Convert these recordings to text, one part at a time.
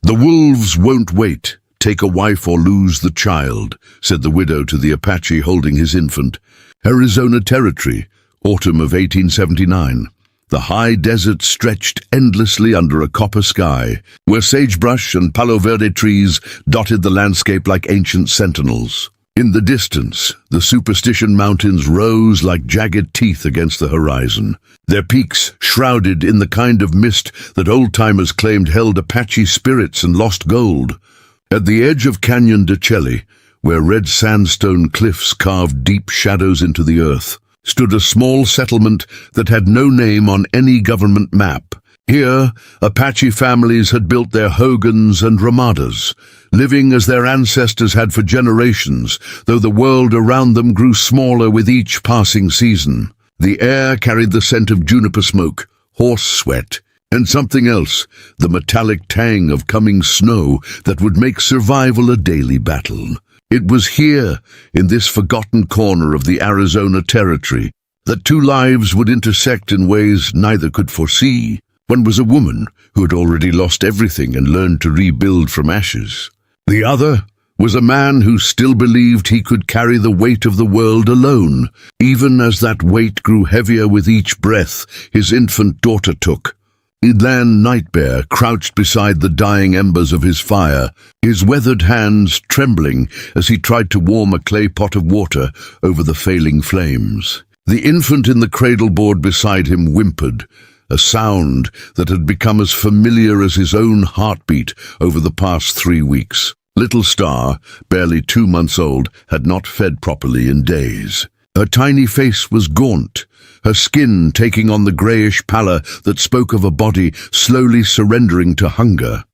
"The wolves won't wait. Take a wife or lose the child," said the widow to the Apache holding his infant. Arizona Territory, autumn of 1879. The high desert stretched endlessly under a copper sky, where sagebrush and palo verde trees dotted the landscape like ancient sentinels. In the distance, the Superstition Mountains rose like jagged teeth against the horizon, their peaks shrouded in the kind of mist that old-timers claimed held Apache spirits and lost gold. At the edge of Canyon de Chelly, where red sandstone cliffs carved deep shadows into the earth, stood a small settlement that had no name on any government map. Here, Apache families had built their hogans and ramadas, living as their ancestors had for generations, though the world around them grew smaller with each passing season. The air carried the scent of juniper smoke, horse sweat, and something else, the metallic tang of coming snow that would make survival a daily battle. It was here, in this forgotten corner of the Arizona Territory, that two lives would intersect in ways neither could foresee. One was a woman who had already lost everything and learned to rebuild from ashes. The other was a man who still believed he could carry the weight of the world alone, even as that weight grew heavier with each breath his infant daughter took. Elan Nightbear crouched beside the dying embers of his fire, his weathered hands trembling as he tried to warm a clay pot of water over the failing flames. The infant in the cradle board beside him whimpered, a sound that had become as familiar as his own heartbeat over the past 3 weeks. Little Star, barely 2 months old, had not fed properly in days. Her tiny face was gaunt, her skin taking on the greyish pallor that spoke of a body slowly surrendering to hunger.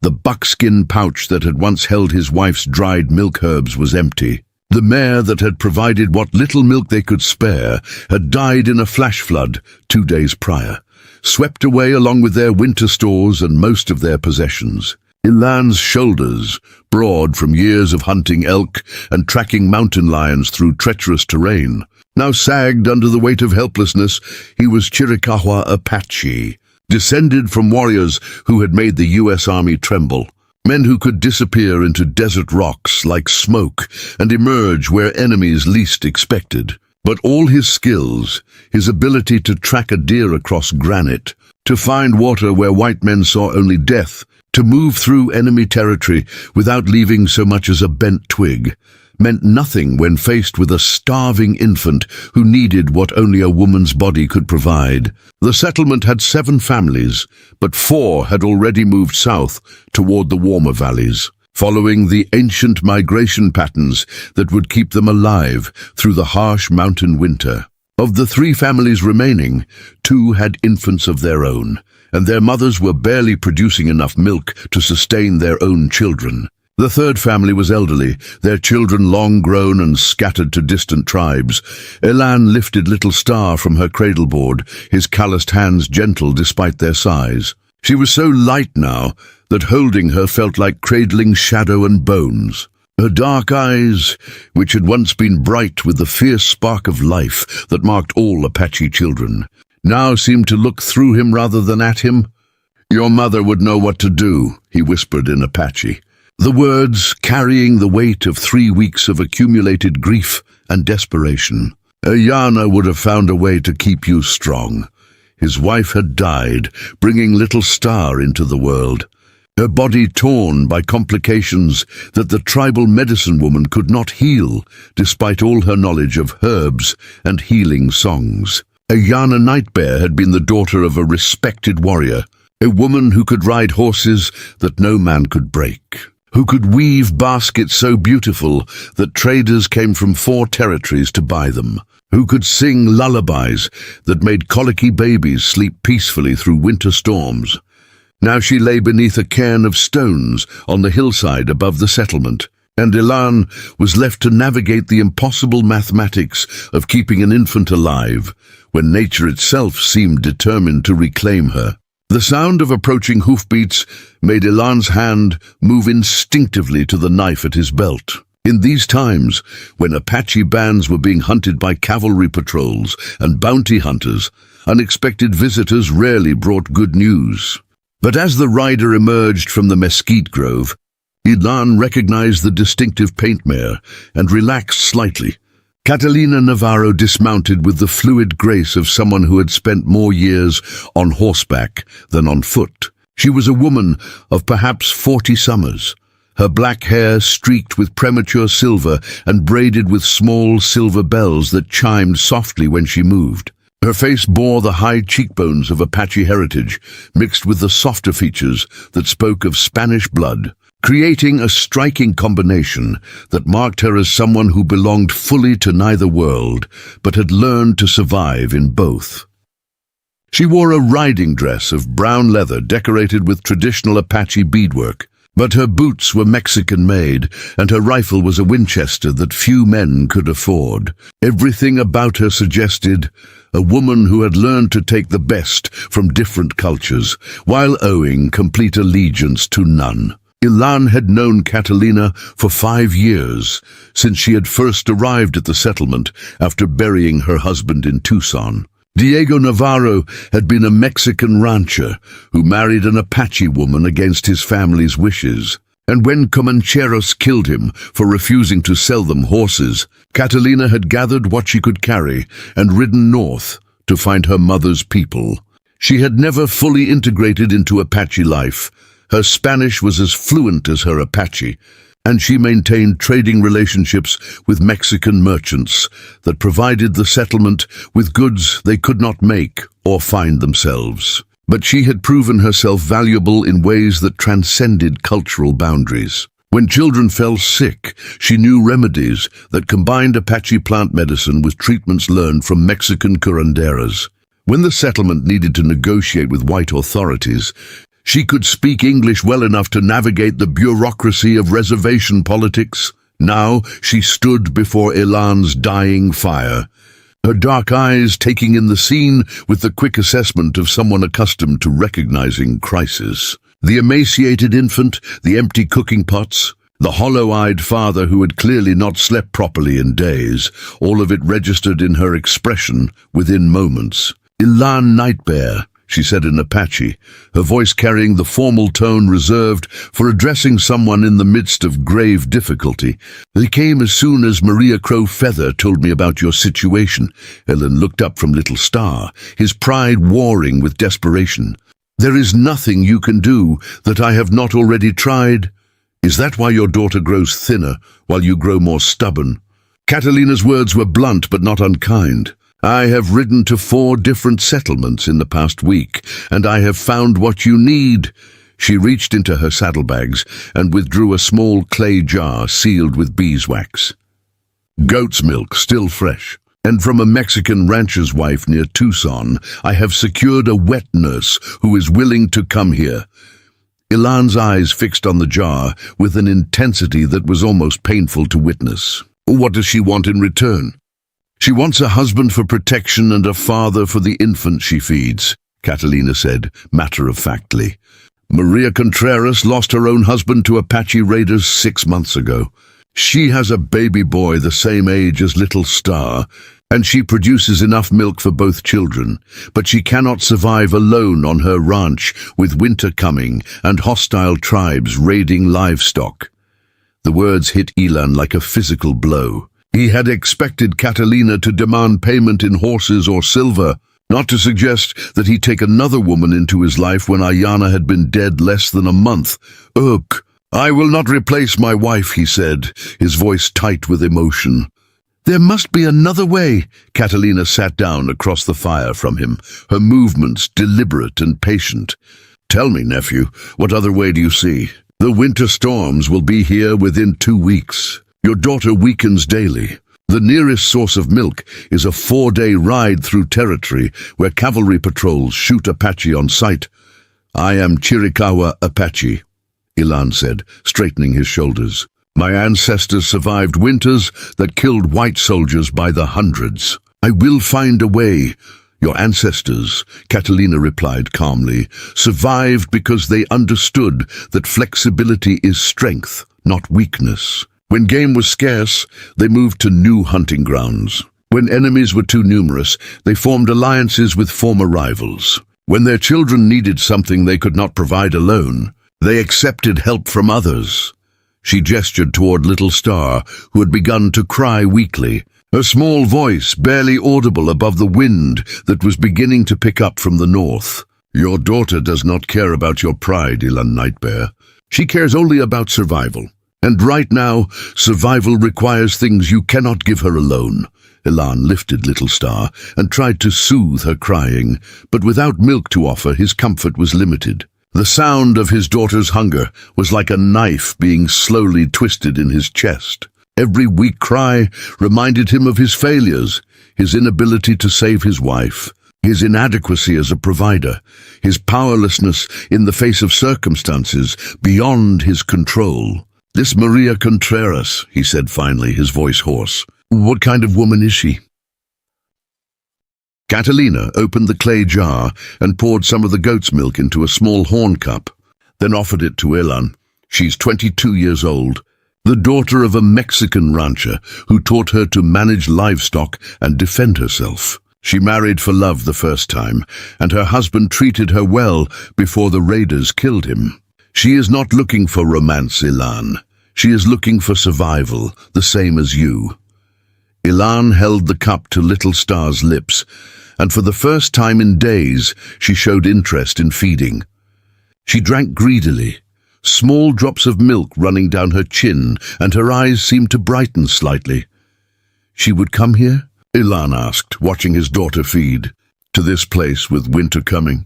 The buckskin pouch that had once held his wife's dried milk herbs was empty. The mare that had provided what little milk they could spare had died in a flash flood 2 days prior, swept away along with their winter stores and most of their possessions. Elan's shoulders, broad from years of hunting elk and tracking mountain lions through treacherous terrain, now sagged under the weight of helplessness. He was Chiricahua Apache, descended from warriors who had made the U.S. Army tremble, men who could disappear into desert rocks like smoke and emerge where enemies least expected. But all his skills, his ability to track a deer across granite, to find water where white men saw only death, to move through enemy territory without leaving so much as a bent twig, meant nothing when faced with a starving infant who needed what only a woman's body could provide. The settlement had 7 families, but 4 had already moved south toward the warmer valleys, following the ancient migration patterns that would keep them alive through the harsh mountain winter. Of the 3 families remaining, 2 had infants of their own, and their mothers were barely producing enough milk to sustain their own children. The 3rd family was elderly, their children long grown and scattered to distant tribes. Elan lifted Little Star from her cradleboard, his calloused hands gentle despite their size. She was so light now that holding her felt like cradling shadow and bones. Her dark eyes, which had once been bright with the fierce spark of life that marked all Apache children, now seemed to look through him rather than at him. "Your mother would know what to do," he whispered in Apache, the words carrying the weight of 3 weeks of accumulated grief and desperation. "Ayana would have found a way to keep you strong." His wife had died, bringing Little Star into the world, her body torn by complications that the tribal medicine woman could not heal, despite all her knowledge of herbs and healing songs. Ayana Nightbear had been the daughter of a respected warrior, a woman who could ride horses that no man could break, who could weave baskets so beautiful that traders came from 4 territories to buy them, who could sing lullabies that made colicky babies sleep peacefully through winter storms. Now she lay beneath a cairn of stones on the hillside above the settlement, and Elan was left to navigate the impossible mathematics of keeping an infant alive when nature itself seemed determined to reclaim her. The sound of approaching hoofbeats made Elan's hand move instinctively to the knife at his belt. In these times, when Apache bands were being hunted by cavalry patrols and bounty hunters, unexpected visitors rarely brought good news. But as the rider emerged from the mesquite grove, Ilan recognized the distinctive paint mare and relaxed slightly. Catalina Navarro dismounted with the fluid grace of someone who had spent more years on horseback than on foot. She was a woman of perhaps 40 summers, her black hair streaked with premature silver and braided with small silver bells that chimed softly when she moved. Her face bore the high cheekbones of Apache heritage, mixed with the softer features that spoke of Spanish blood, creating a striking combination that marked her as someone who belonged fully to neither world, but had learned to survive in both. She wore a riding dress of brown leather decorated with traditional Apache beadwork, but her boots were Mexican-made, and her rifle was a Winchester that few men could afford. Everything about her suggested a woman who had learned to take the best from different cultures, while owing complete allegiance to none. Ilan had known Catalina for 5 years, since she had first arrived at the settlement after burying her husband in Tucson. Diego Navarro had been a Mexican rancher who married an Apache woman against his family's wishes. And when Comancheros killed him for refusing to sell them horses, Catalina had gathered what she could carry and ridden north to find her mother's people. She had never fully integrated into Apache life. Her Spanish was as fluent as her Apache, and she maintained trading relationships with Mexican merchants that provided the settlement with goods they could not make or find themselves. But she had proven herself valuable in ways that transcended cultural boundaries. When children fell sick, she knew remedies that combined Apache plant medicine with treatments learned from Mexican curanderas. When the settlement needed to negotiate with white authorities, she could speak English well enough to navigate the bureaucracy of reservation politics. Now she stood before Ilan's dying fire, her dark eyes taking in the scene with the quick assessment of someone accustomed to recognizing crisis. The emaciated infant, the empty cooking pots, the hollow-eyed father who had clearly not slept properly in days, all of it registered in her expression within moments. "Ilan Nightbear," she said in Apache, her voice carrying the formal tone reserved for addressing someone in the midst of grave difficulty. "They came as soon as Maria Crow Feather told me about your situation." Ellen looked up from Little Star, his pride warring with desperation. "There is nothing you can do that I have not already tried. Is that why your daughter grows thinner while you grow more stubborn?" Catalina's words were blunt but not unkind. "I have ridden to 4 different settlements in the past week, and I have found what you need." She reached into her saddlebags and withdrew a small clay jar sealed with beeswax. "Goat's milk, still fresh. And from a Mexican rancher's wife near Tucson, I have secured a wet nurse who is willing to come here." Ilan's eyes fixed on the jar with an intensity that was almost painful to witness. "What does she want in return?" "She wants a husband for protection and a father for the infant she feeds," Catalina said, matter-of-factly. "Maria Contreras lost her own husband to Apache raiders 6 months ago. She has a baby boy the same age as Little Star, and she produces enough milk for both children, but she cannot survive alone on her ranch with winter coming and hostile tribes raiding livestock." The words hit Ilan like a physical blow. He had expected Catalina to demand payment in horses or silver, not to suggest that he'd take another woman into his life when Ayana had been dead less than a month. "Ugh, I will not replace my wife," he said, his voice tight with emotion. "There must be another way." Catalina sat down across the fire from him, her movements deliberate and patient. "Tell me, nephew, what other way do you see? The winter storms will be here within 2 weeks. Your daughter weakens daily. The nearest source of milk is a 4-day ride through territory where cavalry patrols shoot Apache on sight." "I am Chiricahua Apache," Ilan said, straightening his shoulders. "My ancestors survived winters that killed white soldiers by the hundreds. I will find a way." "Your ancestors," Catalina replied calmly, "survived because they understood that flexibility is strength, not weakness. When game was scarce, they moved to new hunting grounds. When enemies were too numerous, they formed alliances with former rivals. When their children needed something they could not provide alone, they accepted help from others. She gestured toward little Star, who had begun to cry weakly, her small voice barely audible above the wind that was beginning to pick up from the north. Your daughter does not care about your pride, Ilan Nightbear. She cares only about survival. And right now, survival requires things you cannot give her alone. Ilan lifted little Star and tried to soothe her crying, but without milk to offer, his comfort was limited. The sound of his daughter's hunger was like a knife being slowly twisted in his chest. Every weak cry reminded him of his failures, his inability to save his wife, his inadequacy as a provider, his powerlessness in the face of circumstances beyond his control. "This Maria Contreras," he said finally, his voice hoarse. "What kind of woman is she?" Catalina opened the clay jar and poured some of the goat's milk into a small horn cup, then offered it to Ilan. She's 22 years old, the daughter of a Mexican rancher who taught her to manage livestock and defend herself. She married for love the first time, and her husband treated her well before the raiders killed him. She is not looking for romance, Ilan. She is looking for survival, the same as you. Ilan held the cup to little Star's lips, and for the first time in days, she showed interest in feeding. She drank greedily, small drops of milk running down her chin, and her eyes seemed to brighten slightly. "She would come here?" Ilan asked, watching his daughter feed. "To this place with winter coming?"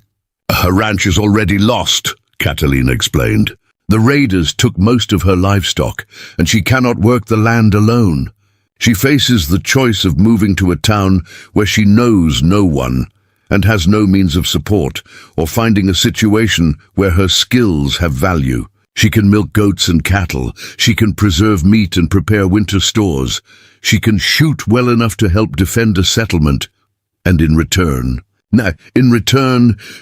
"Her ranch is already lost," Catalina explained. "The raiders took most of her livestock, and she cannot work the land alone. She faces the choice of moving to a town where she knows no one and has no means of support, or finding a situation where her skills have value. She can milk goats and cattle, she can preserve meat and prepare winter stores, she can shoot well enough to help defend a settlement, and in return,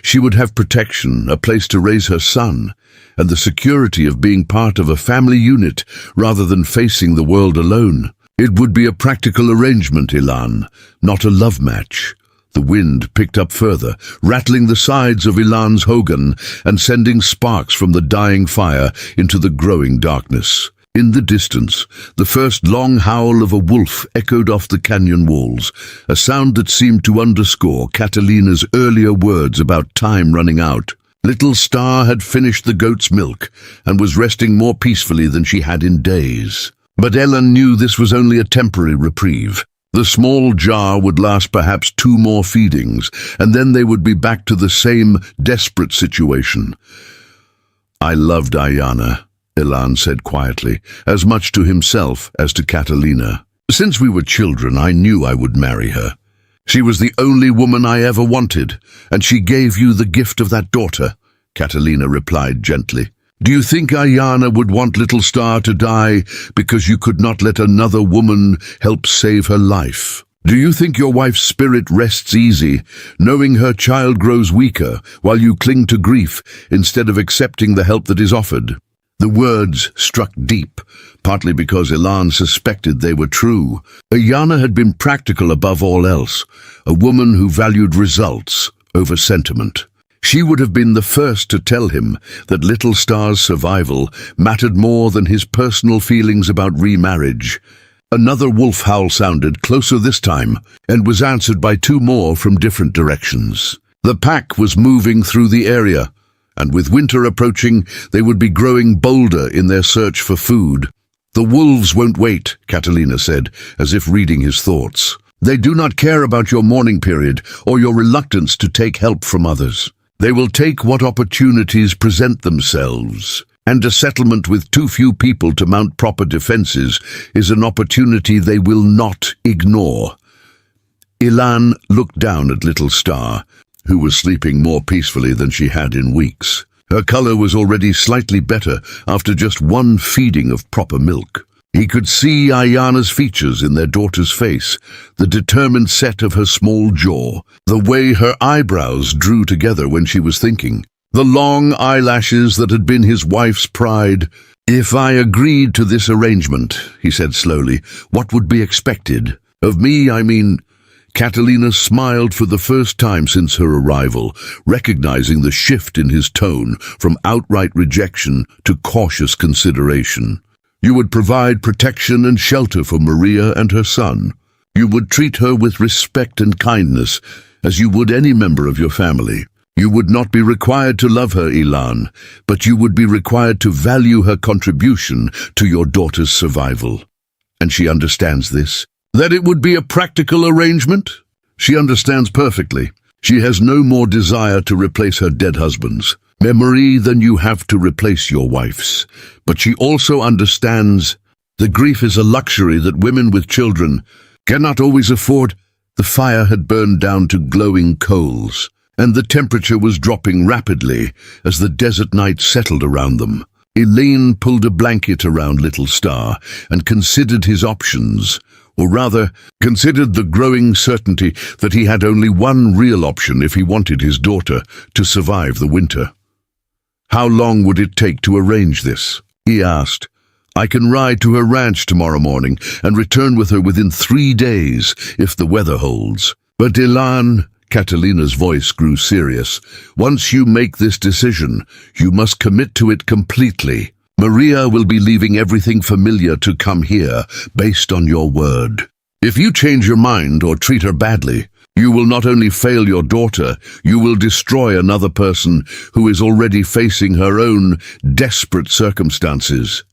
she would have protection, a place to raise her son, and the security of being part of a family unit rather than facing the world alone. It would be a practical arrangement, Ilan, not a love match." The wind picked up further, rattling the sides of Ilan's hogan and sending sparks from the dying fire into the growing darkness. In the distance, the first long howl of a wolf echoed off the canyon walls, a sound that seemed to underscore Catalina's earlier words about time running out. Little Star had finished the goat's milk and was resting more peacefully than she had in days. But Ilan knew this was only a temporary reprieve. The small jar would last perhaps 2 more feedings, and then they would be back to the same desperate situation. "I loved Ayana," Ilan said quietly, as much to himself as to Catalina. "Since we were children, I knew I would marry her. She was the only woman I ever wanted, and she gave you the gift of that daughter," Catalina replied gently. "Do you think Ayana would want little Star to die because you could not let another woman help save her life? Do you think your wife's spirit rests easy, knowing her child grows weaker while you cling to grief instead of accepting the help that is offered?" The words struck deep, partly because Ilan suspected they were true. Ayana had been practical above all else, a woman who valued results over sentiment. She would have been the first to tell him that little Star's survival mattered more than his personal feelings about remarriage. Another wolf howl sounded, closer this time, and was answered by 2 more from different directions. The pack was moving through the area, and with winter approaching, they would be growing bolder in their search for food. "The wolves won't wait," Catalina said, as if reading his thoughts. "They do not care about your mourning period or your reluctance to take help from others. They will take what opportunities present themselves, and a settlement with too few people to mount proper defenses is an opportunity they will not ignore." Ilan looked down at little Star, who was sleeping more peacefully than she had in weeks. Her color was already slightly better after just 1 feeding of proper milk. He could see Ayana's features in their daughter's face, the determined set of her small jaw, the way her eyebrows drew together when she was thinking, the long eyelashes that had been his wife's pride. "If I agreed to this arrangement," he said slowly, "what would be expected? Of me, I mean, Catalina smiled for the first time since her arrival, recognizing the shift in his tone from outright rejection to cautious consideration. You would provide protection and shelter for Maria and her son. You would treat her with respect and kindness, as you would any member of your family. You would not be required to love her, Ilan, but you would be required to value her contribution to your daughter's survival. And she understands this. That it would be a practical arrangement? She understands perfectly. She has no more desire to replace her dead husband's memory than you have to replace your wife's. But she also understands the grief is a luxury that women with children cannot always afford. The fire had burned down to glowing coals, and the temperature was dropping rapidly as the desert night settled around them. Elaine pulled a blanket around Little Star and considered his options, or rather, considered the growing certainty that he had only one real option if he wanted his daughter to survive the winter. How long would it take to arrange this? He asked. I can ride to her ranch tomorrow morning and return with her within 3 days if the weather holds. But Ilan, Catalina's voice grew serious, once you make this decision, you must commit to it completely. Maria will be leaving everything familiar to come here based on your word. If you change your mind or treat her badly, you will not only fail your daughter, you will destroy another person who is already facing her own desperate circumstances.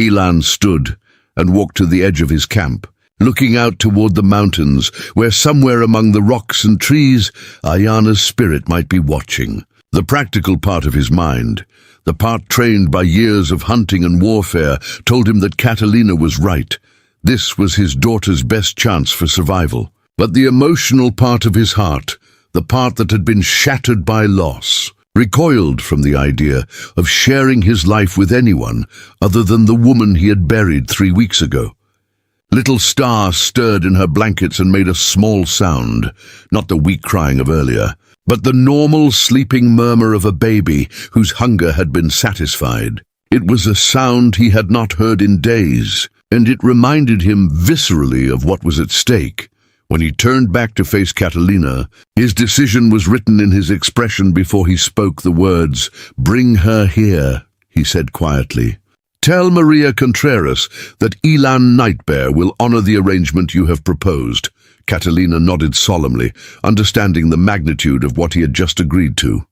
Ilan stood and walked to the edge of his camp, looking out toward the mountains, where somewhere among the rocks and trees, Ayana's spirit might be watching. The practical part of his mind, the part trained by years of hunting and warfare, told him that Catalina was right. This was his daughter's best chance for survival. But the emotional part of his heart, the part that had been shattered by loss, recoiled from the idea of sharing his life with anyone other than the woman he had buried 3 weeks ago. Little Star stirred in her blankets and made a small sound, not the weak crying of earlier, but the normal sleeping murmur of a baby whose hunger had been satisfied. It was a sound he had not heard in days, and it reminded him viscerally of what was at stake. When he turned back to face Catalina, his decision was written in his expression before he spoke the words. Bring her here, he said quietly. Tell Maria Contreras that Ilan Nightbear will honor the arrangement you have proposed. Catalina nodded solemnly, understanding the magnitude of what he had just agreed to.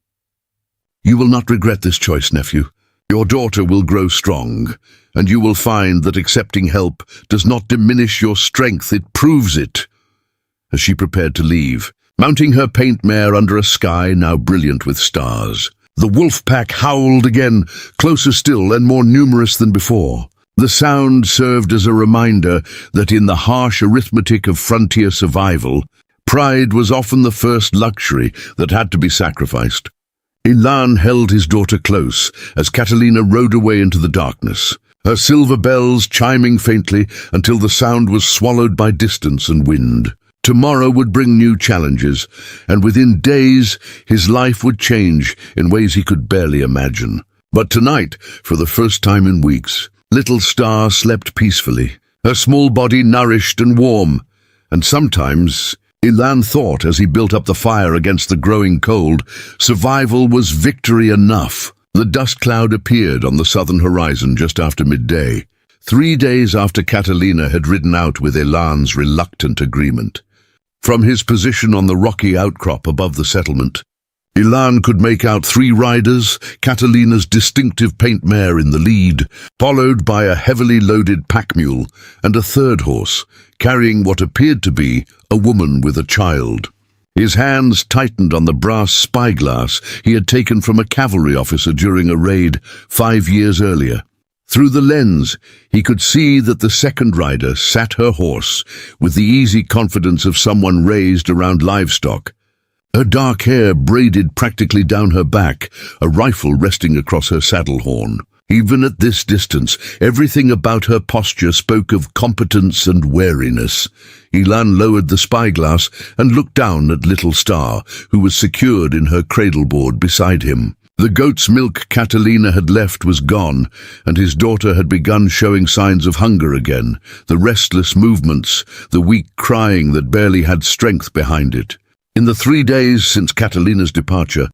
You will not regret this choice, nephew. Your daughter will grow strong, and you will find that accepting help does not diminish your strength, it proves it. As she prepared to leave, mounting her paint mare under a sky now brilliant with stars, the wolf pack howled again, closer still and more numerous than before. The sound served as a reminder that in the harsh arithmetic of frontier survival, pride was often the first luxury that had to be sacrificed. Ilan held his daughter close as Catalina rode away into the darkness, her silver bells chiming faintly until the sound was swallowed by distance and wind. Tomorrow would bring new challenges, and within days his life would change in ways he could barely imagine. But tonight, for the first time in weeks, Little Star slept peacefully, her small body nourished and warm, and sometimes, Ilan thought as he built up the fire against the growing cold, survival was victory enough. The dust cloud appeared on the southern horizon just after midday, 3 days after Catalina had ridden out with Ilan's reluctant agreement. From his position on the rocky outcrop above the settlement, Ilan could make out 3 riders, Catalina's distinctive paint mare in the lead, followed by a heavily loaded pack mule and a third horse, carrying what appeared to be a woman with a child. His hands tightened on the brass spyglass he had taken from a cavalry officer during a raid 5 years earlier. Through the lens, he could see that the second rider sat her horse with the easy confidence of someone raised around livestock. Her dark hair braided practically down her back, a rifle resting across her saddle horn. Even at this distance, everything about her posture spoke of competence and wariness. Ilan lowered the spyglass and looked down at Little Star, who was secured in her cradleboard beside him. The goat's milk Catalina had left was gone, and his daughter had begun showing signs of hunger again, the restless movements, the weak crying that barely had strength behind it. In the 3 days since Catalina's departure,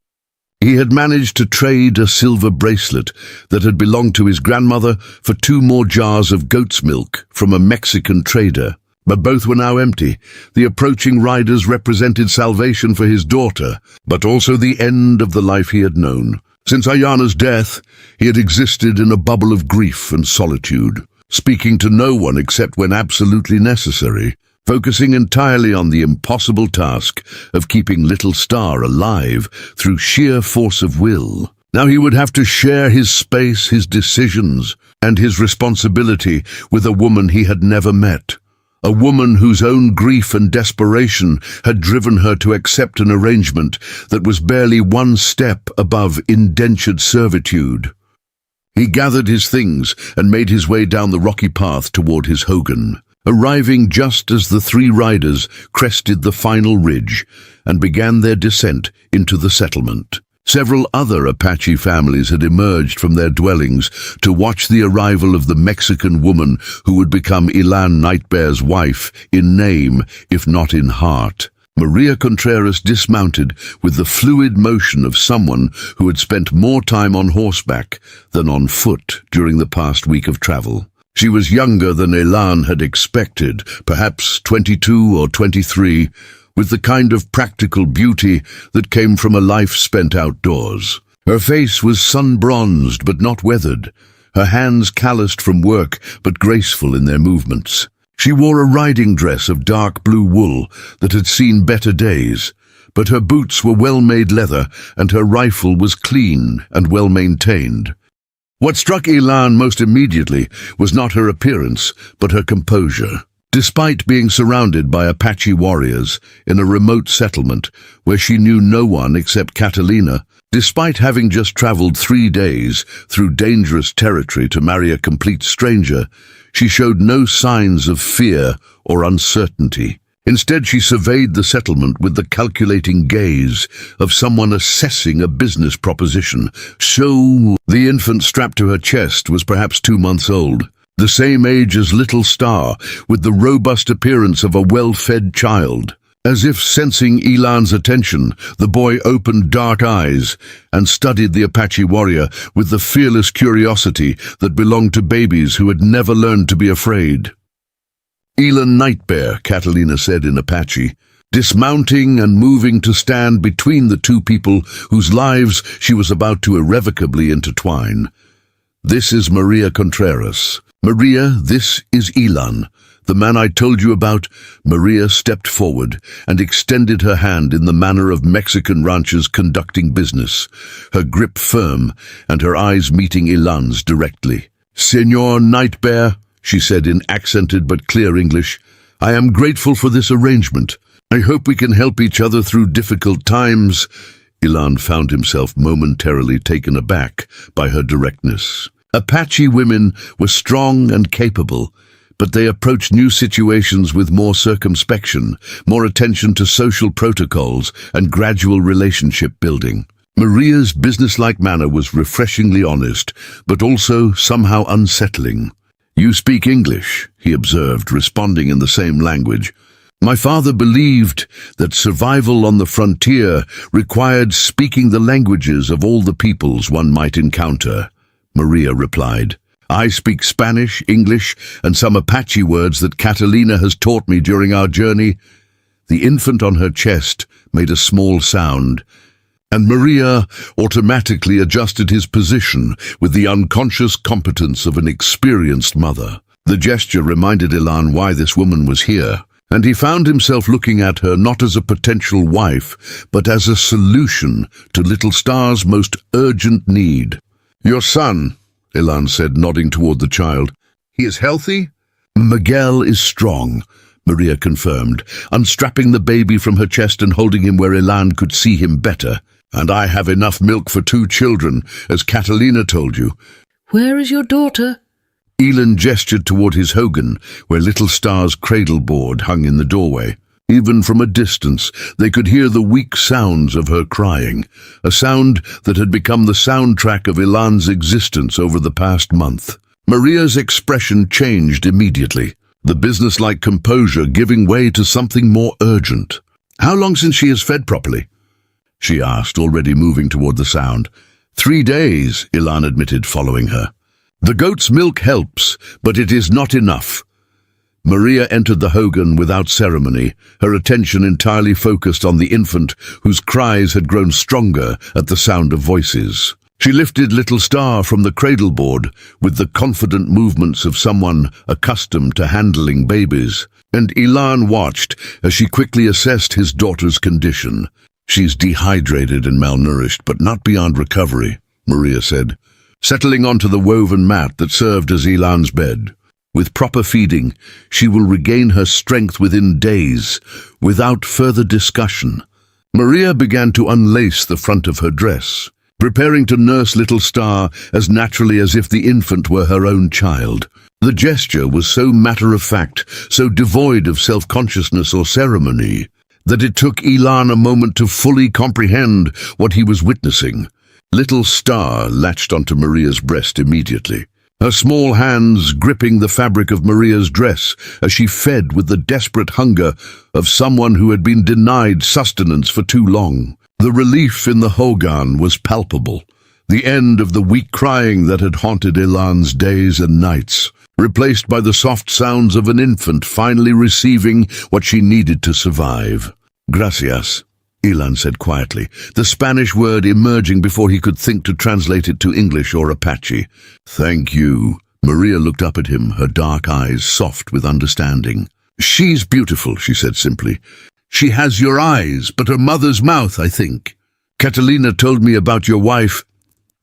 he had managed to trade a silver bracelet that had belonged to his grandmother for 2 more jars of goat's milk from a Mexican trader. But both were now empty. The approaching riders represented salvation for his daughter, but also the end of the life he had known. Since Ayana's death, he had existed in a bubble of grief and solitude, speaking to no one except when absolutely necessary, focusing entirely on the impossible task of keeping Little Star alive through sheer force of will. Now he would have to share his space, his decisions, and his responsibility with a woman he had never met. A woman whose own grief and desperation had driven her to accept an arrangement that was barely 1 step above indentured servitude. He gathered his things and made his way down the rocky path toward his hogan, arriving just as the 3 riders crested the final ridge and began their descent into the settlement. Several other Apache families had emerged from their dwellings to watch the arrival of the Mexican woman who would become Ilan Nightbear's wife in name, if not in heart. Maria Contreras dismounted with the fluid motion of someone who had spent more time on horseback than on foot during the past week of travel. She was younger than Ilan had expected, perhaps 22 or 23, with the kind of practical beauty that came from a life spent outdoors. Her face was sun-bronzed but not weathered, her hands calloused from work but graceful in their movements. She wore a riding dress of dark blue wool that had seen better days, but her boots were well-made leather and her rifle was clean and well-maintained. What struck Ilan most immediately was not her appearance, but her composure. Despite being surrounded by Apache warriors in a remote settlement where she knew no one except Catalina, despite having just traveled 3 days through dangerous territory to marry a complete stranger, she showed no signs of fear or uncertainty. Instead, she surveyed the settlement with the calculating gaze of someone assessing a business proposition. So, the infant strapped to her chest was perhaps 2 months old, the same age as Little Star, with the robust appearance of a well-fed child. As if sensing Ilan's attention, the boy opened dark eyes and studied the Apache warrior with the fearless curiosity that belonged to babies who had never learned to be afraid. "Ilan Nightbear," Catalina said in Apache, dismounting and moving to stand between the 2 people whose lives she was about to irrevocably intertwine. "This is Maria Contreras. Maria, this is Ilan, the man I told you about." Maria stepped forward and extended her hand in the manner of Mexican ranchers conducting business, her grip firm and her eyes meeting Ilan's directly. "Señor Nightbear," she said in accented but clear English, "I am grateful for this arrangement. I hope we can help each other through difficult times." Ilan found himself momentarily taken aback by her directness. Apache women were strong and capable, but they approached new situations with more circumspection, more attention to social protocols, and gradual relationship building. Maria's businesslike manner was refreshingly honest, but also somehow unsettling. "You speak English," he observed, responding in the same language. "My father believed that survival on the frontier required speaking the languages of all the peoples one might encounter," Maria replied. "I speak Spanish, English, and some Apache words that Catalina has taught me during our journey." The infant on her chest made a small sound, and Maria automatically adjusted his position with the unconscious competence of an experienced mother. The gesture reminded Ilan why this woman was here, and he found himself looking at her not as a potential wife, but as a solution to Little Star's most urgent need. "Your son," Ilan said, nodding toward the child. "He is healthy?" "Miguel is strong," Maria confirmed, unstrapping the baby from her chest and holding him where Ilan could see him better. "And I have enough milk for 2 children, as Catalina told you." "Where is your daughter?" Ilan gestured toward his hogan, where Little Star's cradle board hung in the doorway. Even from a distance, they could hear the weak sounds of her crying, a sound that had become the soundtrack of Ilan's existence over the past month. Maria's expression changed immediately, the businesslike composure giving way to something more urgent. "How long since she has fed properly?" she asked, already moving toward the sound. 3 days, Ilan admitted, following her. "The goat's milk helps, but it is not enough." Maria entered the hogan without ceremony, her attention entirely focused on the infant, whose cries had grown stronger at the sound of voices. She lifted little Star from the cradleboard with the confident movements of someone accustomed to handling babies, and Ilan watched as she quickly assessed his daughter's condition. "She's dehydrated and malnourished, but not beyond recovery," Maria said, settling onto the woven mat that served as Ilan's bed. "With proper feeding, she will regain her strength within days, without further discussion." Maria began to unlace the front of her dress, preparing to nurse little Star as naturally as if the infant were her own child. The gesture was so matter-of-fact, so devoid of self-consciousness or ceremony, that it took Ilan a moment to fully comprehend what he was witnessing. Little Star latched onto Maria's breast immediately, her small hands gripping the fabric of Maria's dress as she fed with the desperate hunger of someone who had been denied sustenance for too long. The relief in the hogan was palpable, the end of the weak crying that had haunted Ilan's days and nights, replaced by the soft sounds of an infant finally receiving what she needed to survive. "Gracias," Ilan said quietly, the Spanish word emerging before he could think to translate it to English or Apache. "Thank you." Maria looked up at him, her dark eyes soft with understanding. "She's beautiful," she said simply. "She has your eyes, but her mother's mouth, I think. Catalina told me about your wife."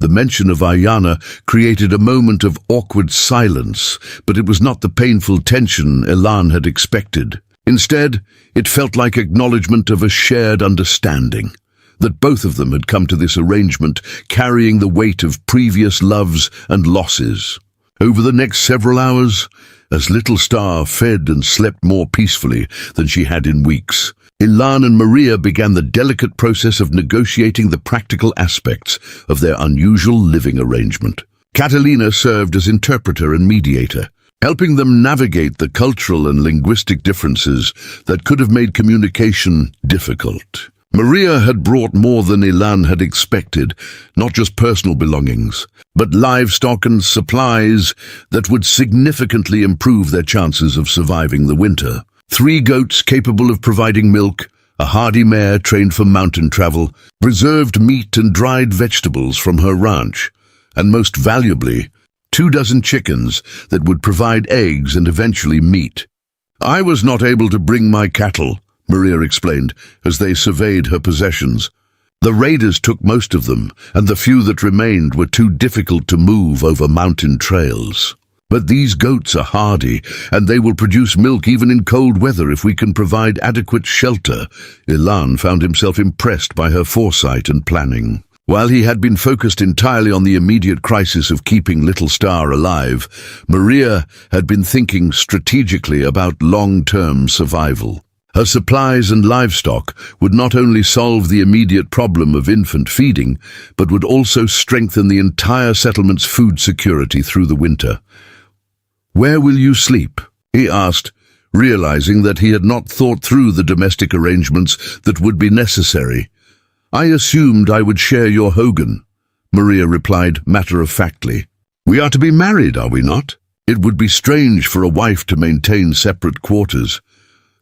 The mention of Ayana created a moment of awkward silence, but it was not the painful tension Ilan had expected. Instead, it felt like acknowledgement of a shared understanding, that both of them had come to this arrangement carrying the weight of previous loves and losses. Over the next several hours, as little Star fed and slept more peacefully than she had in weeks, Ilan and Maria began the delicate process of negotiating the practical aspects of their unusual living arrangement. Catalina served as interpreter and mediator, helping them navigate the cultural and linguistic differences that could have made communication difficult. Maria had brought more than Ilan had expected, not just personal belongings, but livestock and supplies that would significantly improve their chances of surviving the winter. 3 goats capable of providing milk, a hardy mare trained for mountain travel, preserved meat and dried vegetables from her ranch, and most valuably, 2 dozen chickens that would provide eggs and eventually meat. "I was not able to bring my cattle," Maria explained as they surveyed her possessions. "The raiders took most of them, and the few that remained were too difficult to move over mountain trails. But these goats are hardy, and they will produce milk even in cold weather if we can provide adequate shelter." Ilan found himself impressed by her foresight and planning. While he had been focused entirely on the immediate crisis of keeping little Star alive, Maria had been thinking strategically about long-term survival. Her supplies and livestock would not only solve the immediate problem of infant feeding, but would also strengthen the entire settlement's food security through the winter. "Where will you sleep?" he asked, realizing that he had not thought through the domestic arrangements that would be necessary. "I assumed I would share your hogan," Maria replied matter-of-factly. "We are to be married, are we not? It would be strange for a wife to maintain separate quarters."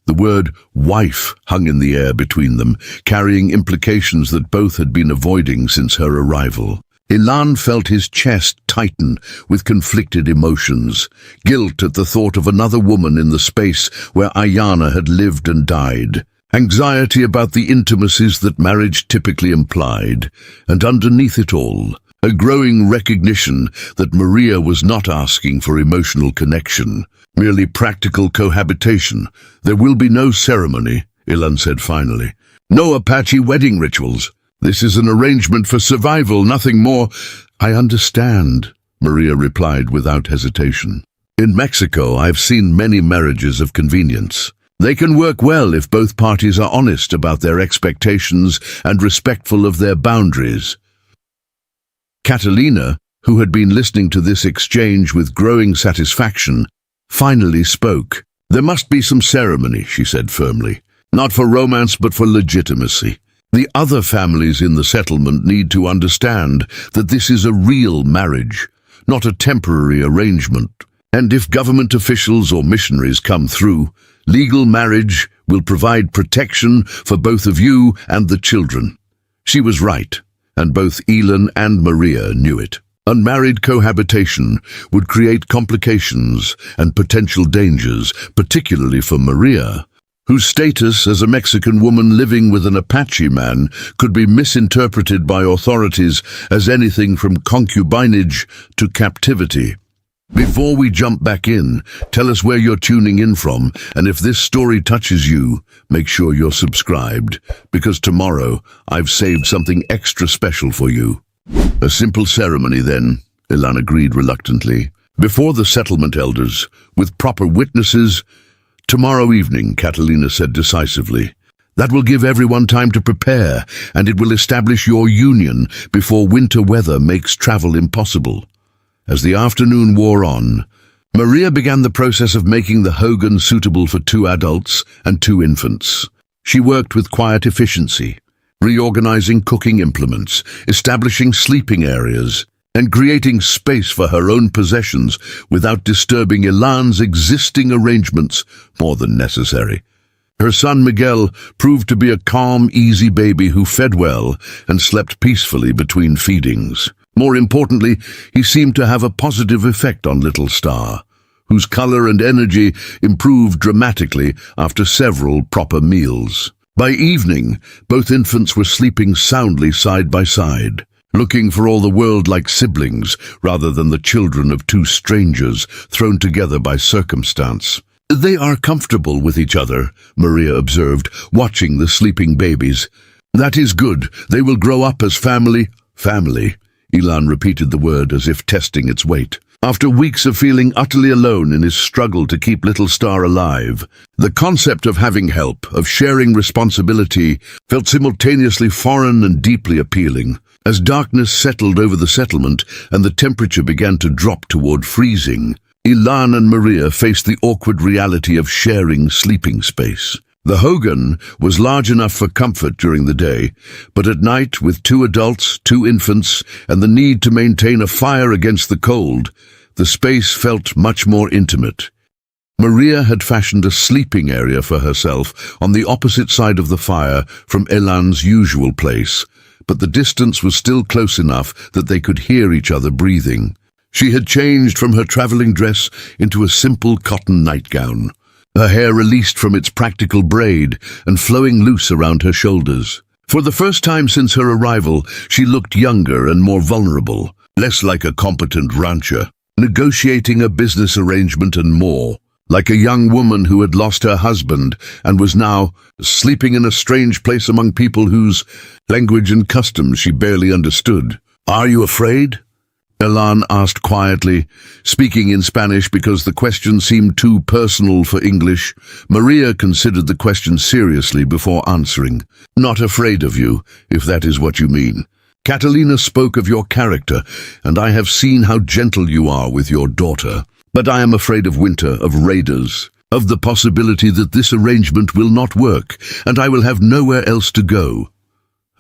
The word wife hung in the air between them, carrying implications that both had been avoiding since her arrival. Ilan felt his chest tighten with conflicted emotions, guilt at the thought of another woman in the space where Ayana had lived and died, anxiety about the intimacies that marriage typically implied, and underneath it all, a growing recognition that Maria was not asking for emotional connection, merely practical cohabitation. "There will be no ceremony," Ilan said finally. "No Apache wedding rituals. This is an arrangement for survival, nothing more." "I understand," Maria replied without hesitation. "In Mexico, I've seen many marriages of convenience. They can work well if both parties are honest about their expectations and respectful of their boundaries. Catalina, who had been listening to this exchange with growing satisfaction, finally spoke. "There must be some ceremony," she said firmly. "Not for romance, but for legitimacy. The other families in the settlement need to understand that this is a real marriage, not a temporary arrangement. And if government officials or missionaries come through, legal marriage will provide protection for both of you and the children." She was right, and both Elon and Maria knew it. Unmarried cohabitation would create complications and potential dangers, particularly for Maria, whose status as a Mexican woman living with an Apache man could be misinterpreted by authorities as anything from concubinage to captivity. Before we jump back in, tell us where you're tuning in from, and if this story touches you, make sure you're subscribed, because tomorrow I've saved something extra special for you. "A simple ceremony, then," Ilan agreed reluctantly. "Before the settlement elders, with proper witnesses." "Tomorrow evening," Catalina said decisively. "That will give everyone time to prepare, and it will establish your union before winter weather makes travel impossible." As the afternoon wore on, Maria began the process of making the hogan suitable for 2 adults and 2 infants. She worked with quiet efficiency, reorganizing cooking implements, establishing sleeping areas, and creating space for her own possessions without disturbing Ilan's existing arrangements more than necessary. Her son Miguel proved to be a calm, easy baby who fed well and slept peacefully between feedings. More importantly, he seemed to have a positive effect on little Star, whose color and energy improved dramatically after several proper meals. By evening, both infants were sleeping soundly side by side, looking for all the world like siblings rather than the children of 2 strangers thrown together by circumstance. "They are comfortable with each other," Maria observed, watching the sleeping babies. "That is good. They will grow up as family." "Family." Ilan repeated the word as if testing its weight. After weeks of feeling utterly alone in his struggle to keep little Star alive, the concept of having help, of sharing responsibility, felt simultaneously foreign and deeply appealing. As darkness settled over the settlement and the temperature began to drop toward freezing, Ilan and Maria faced the awkward reality of sharing sleeping space. The hogan was large enough for comfort during the day, but at night, with 2 adults, 2 infants, and the need to maintain a fire against the cold, the space felt much more intimate. Maria had fashioned a sleeping area for herself on the opposite side of the fire from Elan's usual place, but the distance was still close enough that they could hear each other breathing. She had changed from her traveling dress into a simple cotton nightgown, her hair released from its practical braid and flowing loose around her shoulders. For the first time since her arrival, she looked younger and more vulnerable, less like a competent rancher, negotiating a business arrangement and more, like a young woman who had lost her husband and was now sleeping in a strange place among people whose language and customs she barely understood. "Are you afraid?" Elan asked quietly, speaking in Spanish because the question seemed too personal for English. Maria considered the question seriously before answering. "Not afraid of you, if that is what you mean. Catalina spoke of your character, and I have seen how gentle you are with your daughter. But I am afraid of winter, of raiders, of the possibility that this arrangement will not work, and I will have nowhere else to go."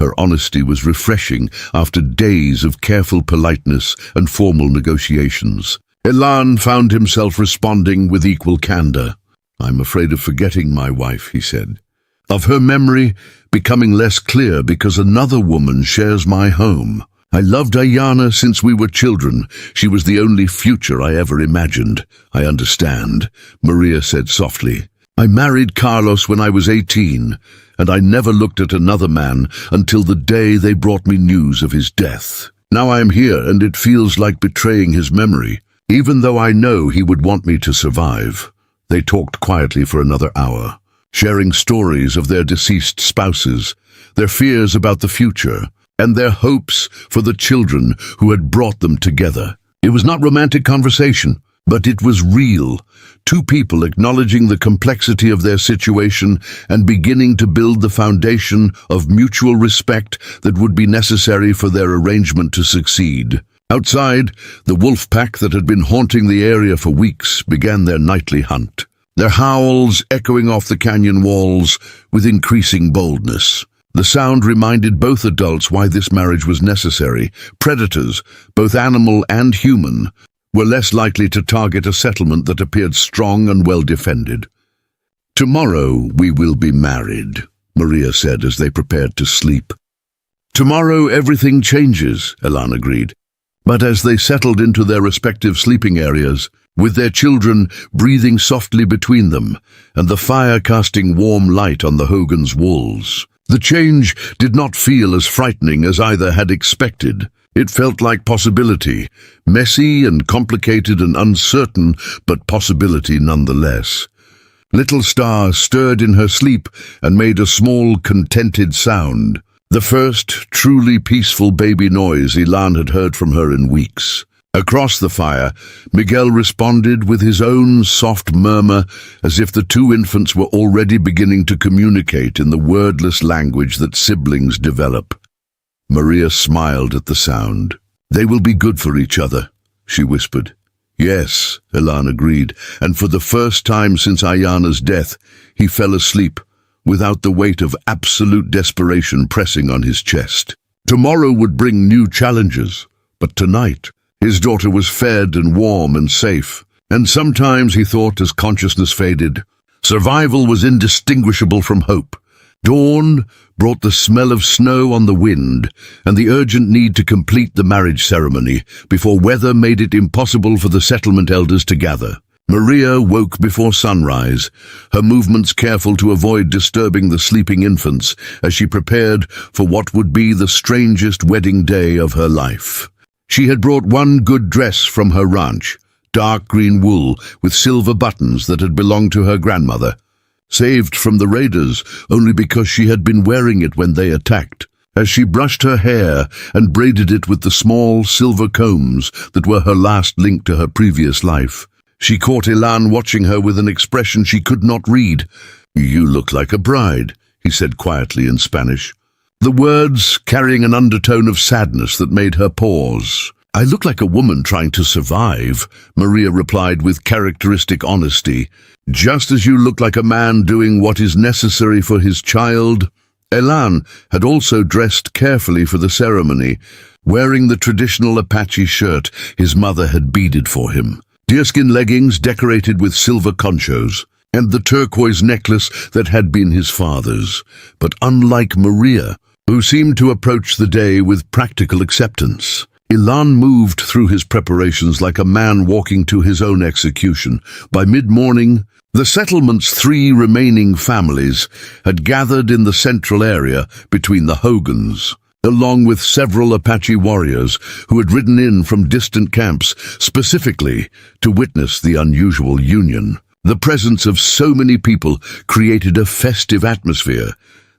Her honesty was refreshing after days of careful politeness and formal negotiations. Elan found himself responding with equal candor. "I'm afraid of forgetting my wife," he said. "Of her memory becoming less clear because another woman shares my home. I loved Ayana since we were children. She was the only future I ever imagined." "I understand," Maria said softly. "I married Carlos when I was 18, and I never looked at another man until the day they brought me news of his death. Now I am here, and it feels like betraying his memory, even though I know he would want me to survive." They talked quietly for another hour, sharing stories of their deceased spouses, their fears about the future, and their hopes for the children who had brought them together. It was not romantic conversation. But it was real. Two people acknowledging the complexity of their situation and beginning to build the foundation of mutual respect that would be necessary for their arrangement to succeed. Outside, the wolf pack that had been haunting the area for weeks began their nightly hunt, their howls echoing off the canyon walls with increasing boldness. The sound reminded both adults why this marriage was necessary. Predators, both animal and human, were less likely to target a settlement that appeared strong and well defended. "Tomorrow we will be married," Maria said as they prepared to sleep. "Tomorrow everything changes," Elan agreed. But as they settled into their respective sleeping areas, with their children breathing softly between them and the fire casting warm light on the Hogan's walls, the change did not feel as frightening as either had expected. It felt like possibility, messy and complicated and uncertain, but possibility nonetheless. Little Star stirred in her sleep and made a small, contented sound, the first truly peaceful baby noise Elan had heard from her in weeks. Across the fire, Miguel responded with his own soft murmur, as if the two infants were already beginning to communicate in the wordless language that siblings develop. Maria smiled at the sound. "They will be good for each other," she whispered. "Yes," Elan agreed, and for the first time since Ayana's death, he fell asleep, without the weight of absolute desperation pressing on his chest. Tomorrow would bring new challenges, but tonight, his daughter was fed and warm and safe, and sometimes, he thought as consciousness faded, survival was indistinguishable from hope. Dawn brought the smell of snow on the wind and the urgent need to complete the marriage ceremony before weather made it impossible for the settlement elders to gather. Maria woke before sunrise, her movements careful to avoid disturbing the sleeping infants as she prepared for what would be the strangest wedding day of her life. She had brought one good dress from her ranch, dark green wool with silver buttons that had belonged to her grandmother, saved from the raiders only because she had been wearing it when they attacked. As she brushed her hair and braided it with the small silver combs that were her last link to her previous life, she caught Elan watching her with an expression she could not read. "You look like a bride," he said quietly in Spanish, the words carrying an undertone of sadness that made her pause. "I look like a woman trying to survive," Maria replied with characteristic honesty, "just as you look like a man doing what is necessary for his child." Elan had also dressed carefully for the ceremony, wearing the traditional Apache shirt his mother had beaded for him, deerskin leggings decorated with silver conchos, and the turquoise necklace that had been his father's. But unlike Maria, who seemed to approach the day with practical acceptance, Elan moved through his preparations like a man walking to his own execution. By mid-morning, the settlement's 3 remaining families had gathered in the central area between the Hogans, along with several Apache warriors who had ridden in from distant camps specifically to witness the unusual union. The presence of so many people created a festive atmosphere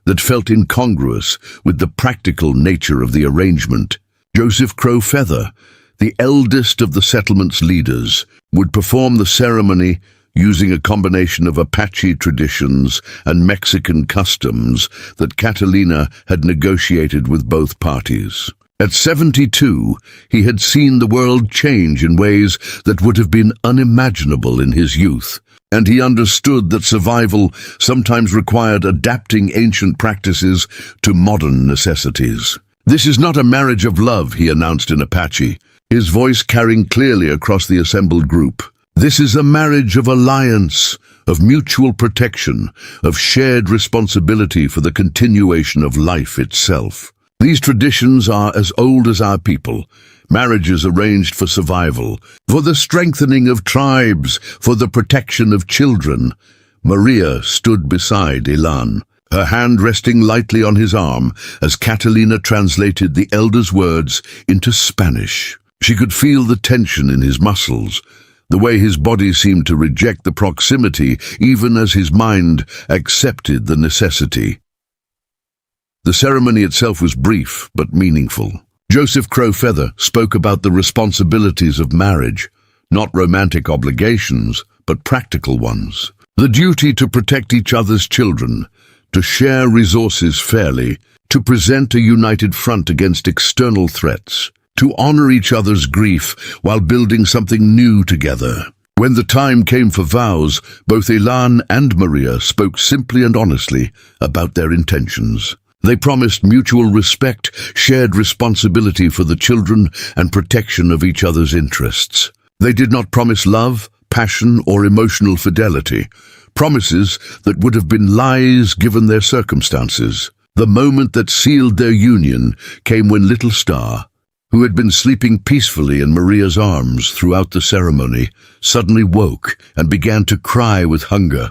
that felt incongruous with the practical nature of the arrangement. Joseph Crow Feather, the eldest of the settlement's leaders, would perform the ceremony using a combination of Apache traditions and Mexican customs that Catalina had negotiated with both parties. At 72, he had seen the world change in ways that would have been unimaginable in his youth, and he understood that survival sometimes required adapting ancient practices to modern necessities. "This is not a marriage of love," he announced in Apache, his voice carrying clearly across the assembled group. "This is a marriage of alliance, of mutual protection, of shared responsibility for the continuation of life itself. These traditions are as old as our people, marriages arranged for survival, for the strengthening of tribes, for the protection of children." Maria stood beside Elan, her hand resting lightly on his arm as Catalina translated the elder's words into Spanish. She could feel the tension in his muscles, the way his body seemed to reject the proximity even as his mind accepted the necessity. The ceremony itself was brief but meaningful. Joseph Crow Feather spoke about the responsibilities of marriage, not romantic obligations, but practical ones. The duty to protect each other's children, to share resources fairly, to present a united front against external threats, to honor each other's grief while building something new together. When the time came for vows, both Ilan and Maria spoke simply and honestly about their intentions. They promised mutual respect, shared responsibility for the children, and protection of each other's interests. They did not promise love, passion, or emotional fidelity, promises that would have been lies given their circumstances. The moment that sealed their union came when little Star, who had been sleeping peacefully in Maria's arms throughout the ceremony, suddenly woke and began to cry with hunger.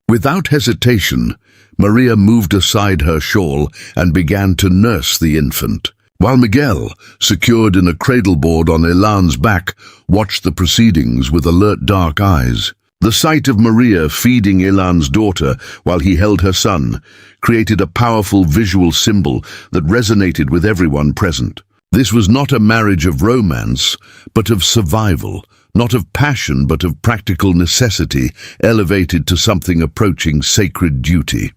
Without hesitation, Maria moved aside her shawl and began to nurse the infant, while Miguel, secured in a cradleboard on Ilan's back, watched the proceedings with alert dark eyes. The sight of Maria feeding Ilan's daughter while he held her son created a powerful visual symbol that resonated with everyone present. This was not a marriage of romance, but of survival, not of passion, but of practical necessity, elevated to something approaching sacred duty.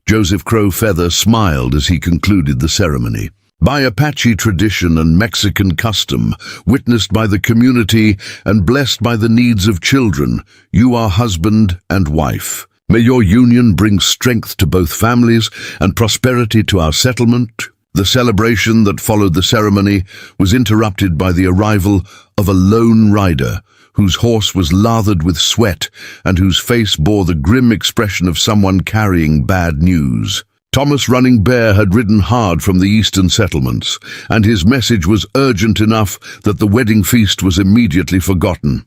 Joseph Crowfeather smiled as he concluded the ceremony. By Apache tradition and Mexican custom, witnessed by the community and blessed by the needs of children, you are husband and wife. May your union bring strength to both families and prosperity to our settlement. The celebration that followed the ceremony was interrupted by the arrival of a lone rider, whose horse was lathered with sweat and whose face bore the grim expression of someone carrying bad news. Thomas Running Bear had ridden hard from the eastern settlements, and his message was urgent enough that the wedding feast was immediately forgotten.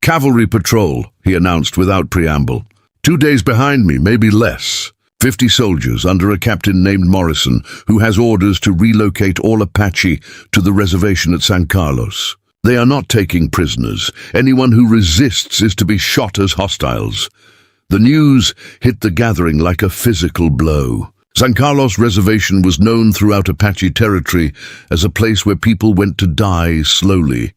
"Cavalry patrol," he announced without preamble. 2 days behind me, maybe less. 50 soldiers under a captain named Morrison, who has orders to relocate all Apache to the reservation at San Carlos. They are not taking prisoners. Anyone who resists is to be shot as hostiles. The news hit the gathering like a physical blow. San Carlos Reservation was known throughout Apache territory as a place where people went to die slowly.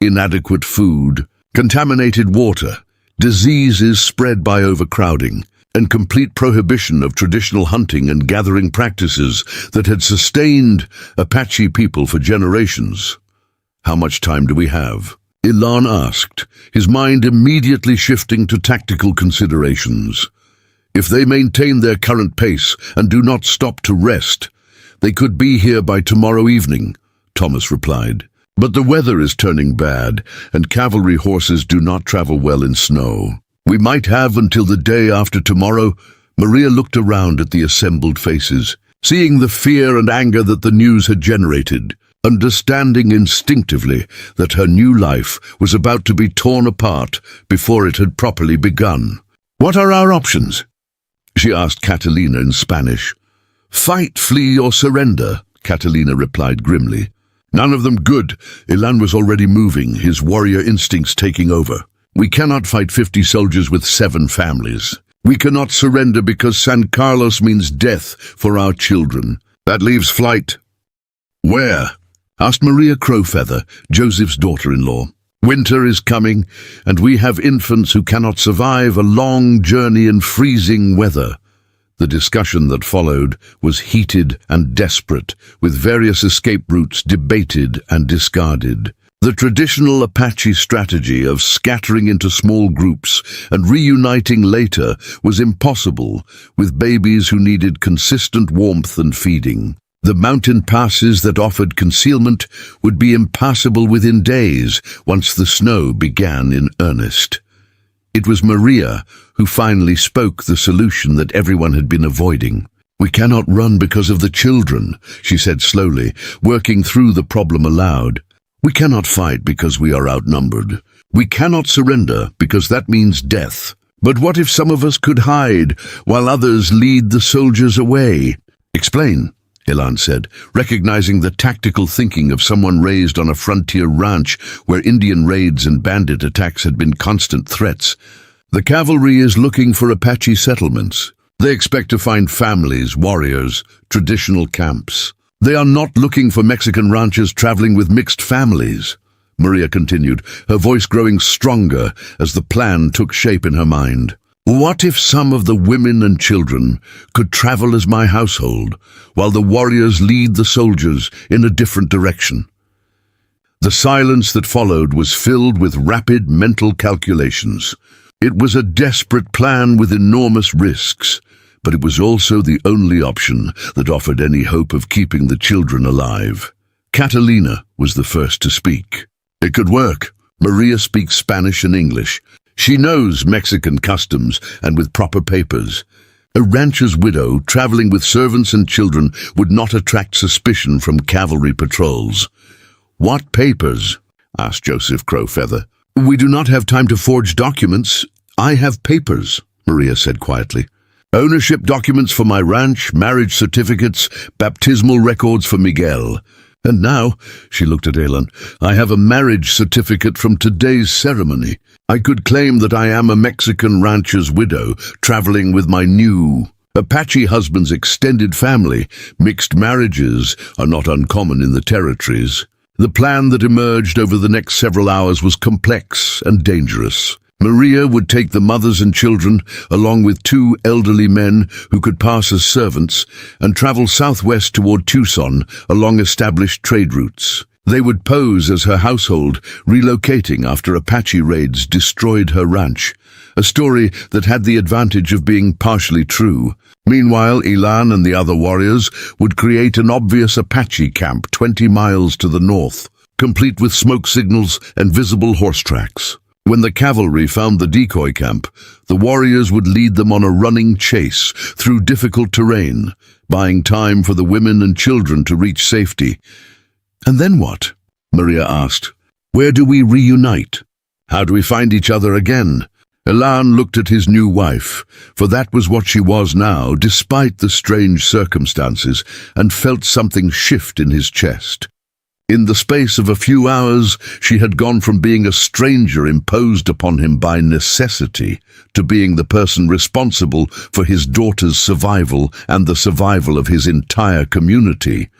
Inadequate food, contaminated water, diseases spread by overcrowding, and complete prohibition of traditional hunting and gathering practices that had sustained Apache people for generations. "How much time do we have?" Ilan asked, his mind immediately shifting to tactical considerations. If they maintain their current pace and do not stop to rest, they could be here by tomorrow evening, Thomas replied. But the weather is turning bad, and cavalry horses do not travel well in snow. We might have until the day after tomorrow. Maria looked around at the assembled faces, seeing the fear and anger that the news had generated, understanding instinctively that her new life was about to be torn apart before it had properly begun. "What are our options?" she asked Catalina in Spanish. "Fight, flee, or surrender," Catalina replied grimly. "None of them good." Ilan was already moving, his warrior instincts taking over. "We cannot fight 50 soldiers with 7 families. We cannot surrender because San Carlos means death for our children. That leaves flight." "Where?" asked Maria Crowfeather, Joseph's daughter-in-law. "Winter is coming, and we have infants who cannot survive a long journey in freezing weather." The discussion that followed was heated and desperate, with various escape routes debated and discarded. The traditional Apache strategy of scattering into small groups and reuniting later was impossible, with babies who needed consistent warmth and feeding. The mountain passes that offered concealment would be impassable within days once the snow began in earnest. It was Maria who finally spoke the solution that everyone had been avoiding. "We cannot run because of the children," she said slowly, working through the problem aloud. "We cannot fight because we are outnumbered. We cannot surrender because that means death. But what if some of us could hide while others lead the soldiers away?" "Explain," Ilan said, recognizing the tactical thinking of someone raised on a frontier ranch where Indian raids and bandit attacks had been constant threats. "The cavalry is looking for Apache settlements. They expect to find families, warriors, traditional camps. They are not looking for Mexican ranchers traveling with mixed families." Maria continued, her voice growing stronger as the plan took shape in her mind. What if some of the women and children could travel as my household, while the warriors lead the soldiers in a different direction? The silence that followed was filled with rapid mental calculations. It was a desperate plan with enormous risks, but it was also the only option that offered any hope of keeping the children alive. Catalina was the first to speak. It could work. Maria speaks Spanish and English. She knows Mexican customs and with proper papers. A rancher's widow traveling with servants and children would not attract suspicion from cavalry patrols. What papers? Asked Joseph Crowfeather. We do not have time to forge documents. I have papers, Maria said quietly. Ownership documents for my ranch, marriage certificates, baptismal records for Miguel. And now, she looked at Elan, I have a marriage certificate from today's ceremony. I could claim that I am a Mexican rancher's widow, traveling with my new Apache husband's extended family. Mixed marriages are not uncommon in the territories. The plan that emerged over the next several hours was complex and dangerous. Maria would take the mothers and children, along with 2 elderly men who could pass as servants, and travel southwest toward Tucson along established trade routes. They would pose as her household, relocating after Apache raids destroyed her ranch, a story that had the advantage of being partially true. Meanwhile, Elan and the other warriors would create an obvious Apache camp 20 miles to the north, complete with smoke signals and visible horse tracks. When the cavalry found the decoy camp, the warriors would lead them on a running chase through difficult terrain, buying time for the women and children to reach safety. And then what? Maria asked. Where do we reunite? How do we find each other again? Elan looked at his new wife, for that was what she was now, despite the strange circumstances, and felt something shift in his chest. In the space of a few hours, she had gone from being a stranger imposed upon him by necessity to being the person responsible for his daughter's survival and the survival of his entire community.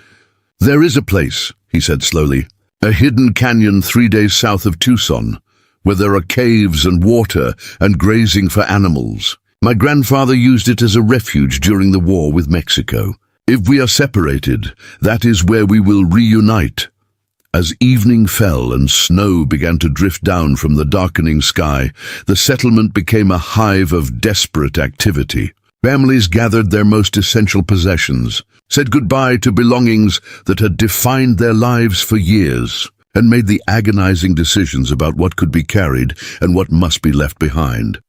There is a place, he said slowly, a hidden canyon 3 days south of Tucson, where there are caves and water and grazing for animals. My grandfather used it as a refuge during the war with Mexico. If we are separated, that is where we will reunite. As evening fell and snow began to drift down from the darkening sky, the settlement became a hive of desperate activity. Families gathered their most essential possessions, said goodbye to belongings that had defined their lives for years, and made the agonizing decisions about what could be carried and what must be left behind.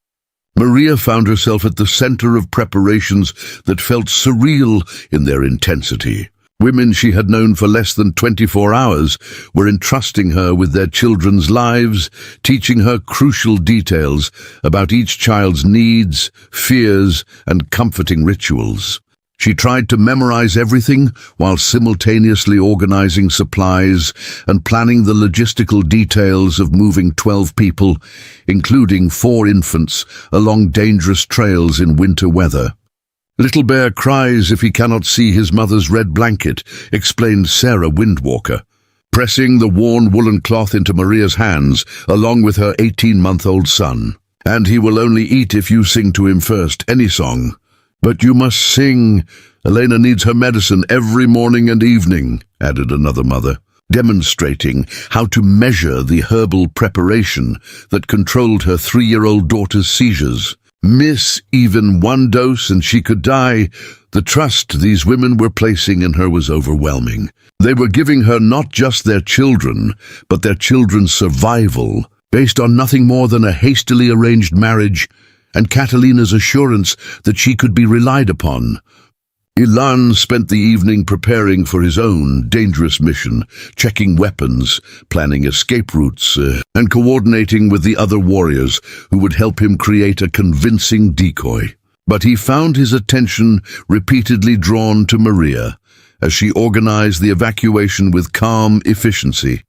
Maria found herself at the center of preparations that felt surreal in their intensity. Women she had known for less than 24 hours were entrusting her with their children's lives, teaching her crucial details about each child's needs, fears, and comforting rituals. She tried to memorize everything while simultaneously organizing supplies and planning the logistical details of moving 12 people, including 4 infants, along dangerous trails in winter weather. Little Bear cries if he cannot see his mother's red blanket, explained Sarah Windwalker, pressing the worn woolen cloth into Maria's hands, along with her 18-month-old son. And he will only eat if you sing to him first, any song. But you must sing. Elena needs her medicine every morning and evening, added another mother, demonstrating how to measure the herbal preparation that controlled her 3-year-old daughter's seizures. Miss even 1 dose and she could die. The trust these women were placing in her was overwhelming. They were giving her not just their children, but their children's survival, based on nothing more than a hastily arranged marriage and Catalina's assurance that she could be relied upon. Elan spent the evening preparing for his own dangerous mission, checking weapons, planning escape routes, and coordinating with the other warriors who would help him create a convincing decoy. But he found his attention repeatedly drawn to Maria as she organized the evacuation with calm efficiency.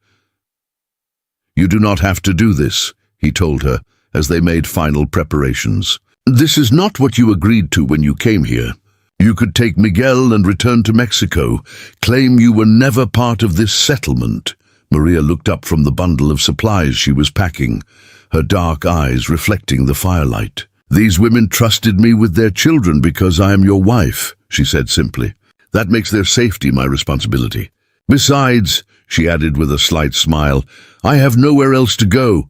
"You do not have to do this," he told her as they made final preparations. "This is not what you agreed to when you came here. You could take Miguel and return to Mexico, claim you were never part of this settlement, Maria looked up from the bundle of supplies she was packing, her dark eyes reflecting the firelight. "These women trusted me with their children because I am your wife," she said simply. "That makes their safety my responsibility. Besides," she added with a slight smile, "I have nowhere else to go."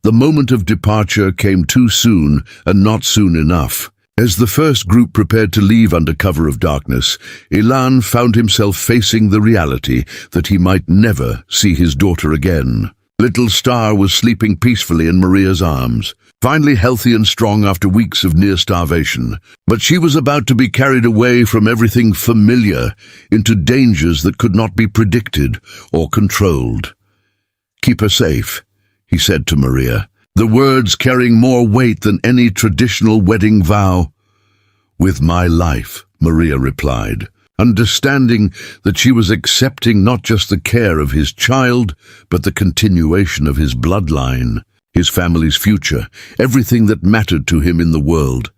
The moment of departure came too soon and not soon enough. As the first group prepared to leave under cover of darkness, Ilan found himself facing the reality that he might never see his daughter again. Little Star was sleeping peacefully in Maria's arms, finally healthy and strong after weeks of near starvation. But she was about to be carried away from everything familiar into dangers that could not be predicted or controlled. "Keep her safe," he said to Maria, the words carrying more weight than any traditional wedding vow. "With my life," Maria replied, understanding that she was accepting not just the care of his child, but the continuation of his bloodline, his family's future, everything that mattered to him in the world.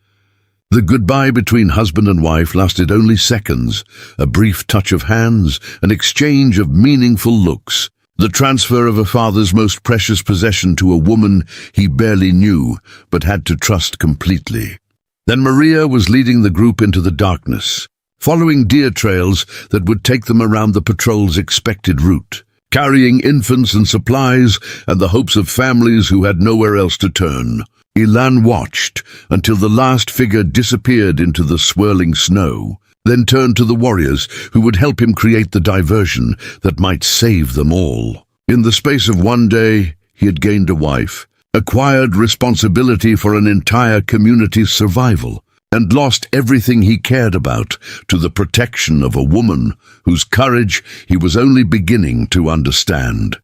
The goodbye between husband and wife lasted only seconds, a brief touch of hands, an exchange of meaningful looks. The transfer of a father's most precious possession to a woman he barely knew, but had to trust completely. Then Maria was leading the group into the darkness, following deer trails that would take them around the patrol's expected route, carrying infants and supplies and the hopes of families who had nowhere else to turn. Ilan watched until the last figure disappeared into the swirling snow, then turned to the warriors who would help him create the diversion that might save them all. In the space of one day, he had gained a wife, acquired responsibility for an entire community's survival, and lost everything he cared about to the protection of a woman whose courage he was only beginning to understand.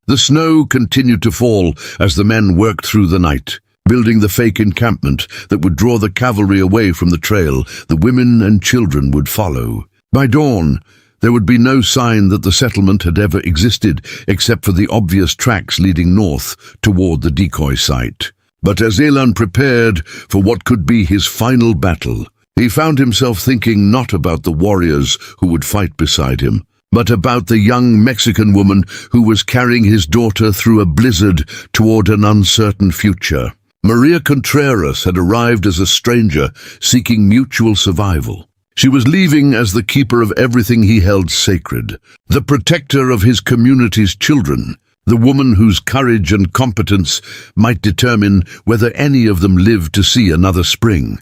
The snow continued to fall as the men worked through the night, building the fake encampment that would draw the cavalry away from the trail the women and children would follow. By dawn, there would be no sign that the settlement had ever existed except for the obvious tracks leading north toward the decoy site. But as Ilan prepared for what could be his final battle, he found himself thinking not about the warriors who would fight beside him, but about the young Mexican woman who was carrying his daughter through a blizzard toward an uncertain future. Maria Contreras had arrived as a stranger seeking mutual survival. She was leaving as the keeper of everything he held sacred, the protector of his community's children, the woman whose courage and competence might determine whether any of them lived to see another spring.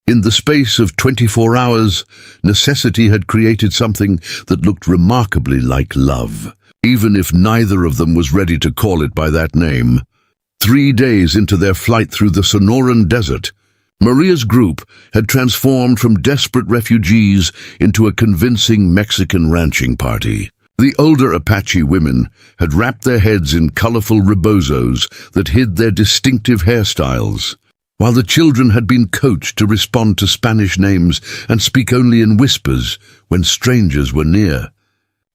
In the space of 24 hours, necessity had created something that looked remarkably like love, even if neither of them was ready to call it by that name. 3 days into their flight through the Sonoran Desert, Maria's group had transformed from desperate refugees into a convincing Mexican ranching party. The older Apache women had wrapped their heads in colorful rebozos that hid their distinctive hairstyles, while the children had been coached to respond to Spanish names and speak only in whispers when strangers were near.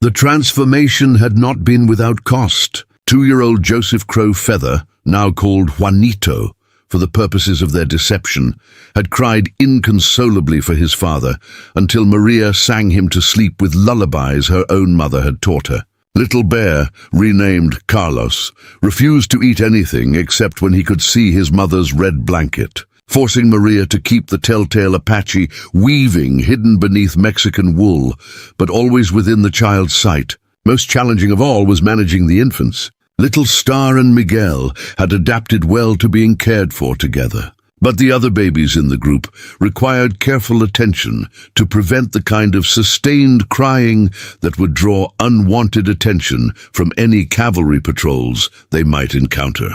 The transformation had not been without cost. 2-year-old Joseph Crow Feather, now called Juanito for the purposes of their deception, had cried inconsolably for his father until Maria sang him to sleep with lullabies her own mother had taught her. Little Bear, renamed Carlos, refused to eat anything except when he could see his mother's red blanket, forcing Maria to keep the telltale Apache weaving hidden beneath Mexican wool, but always within the child's sight. Most challenging of all was managing the infants. Little Star and Miguel had adapted well to being cared for together, but the other babies in the group required careful attention to prevent the kind of sustained crying that would draw unwanted attention from any cavalry patrols they might encounter.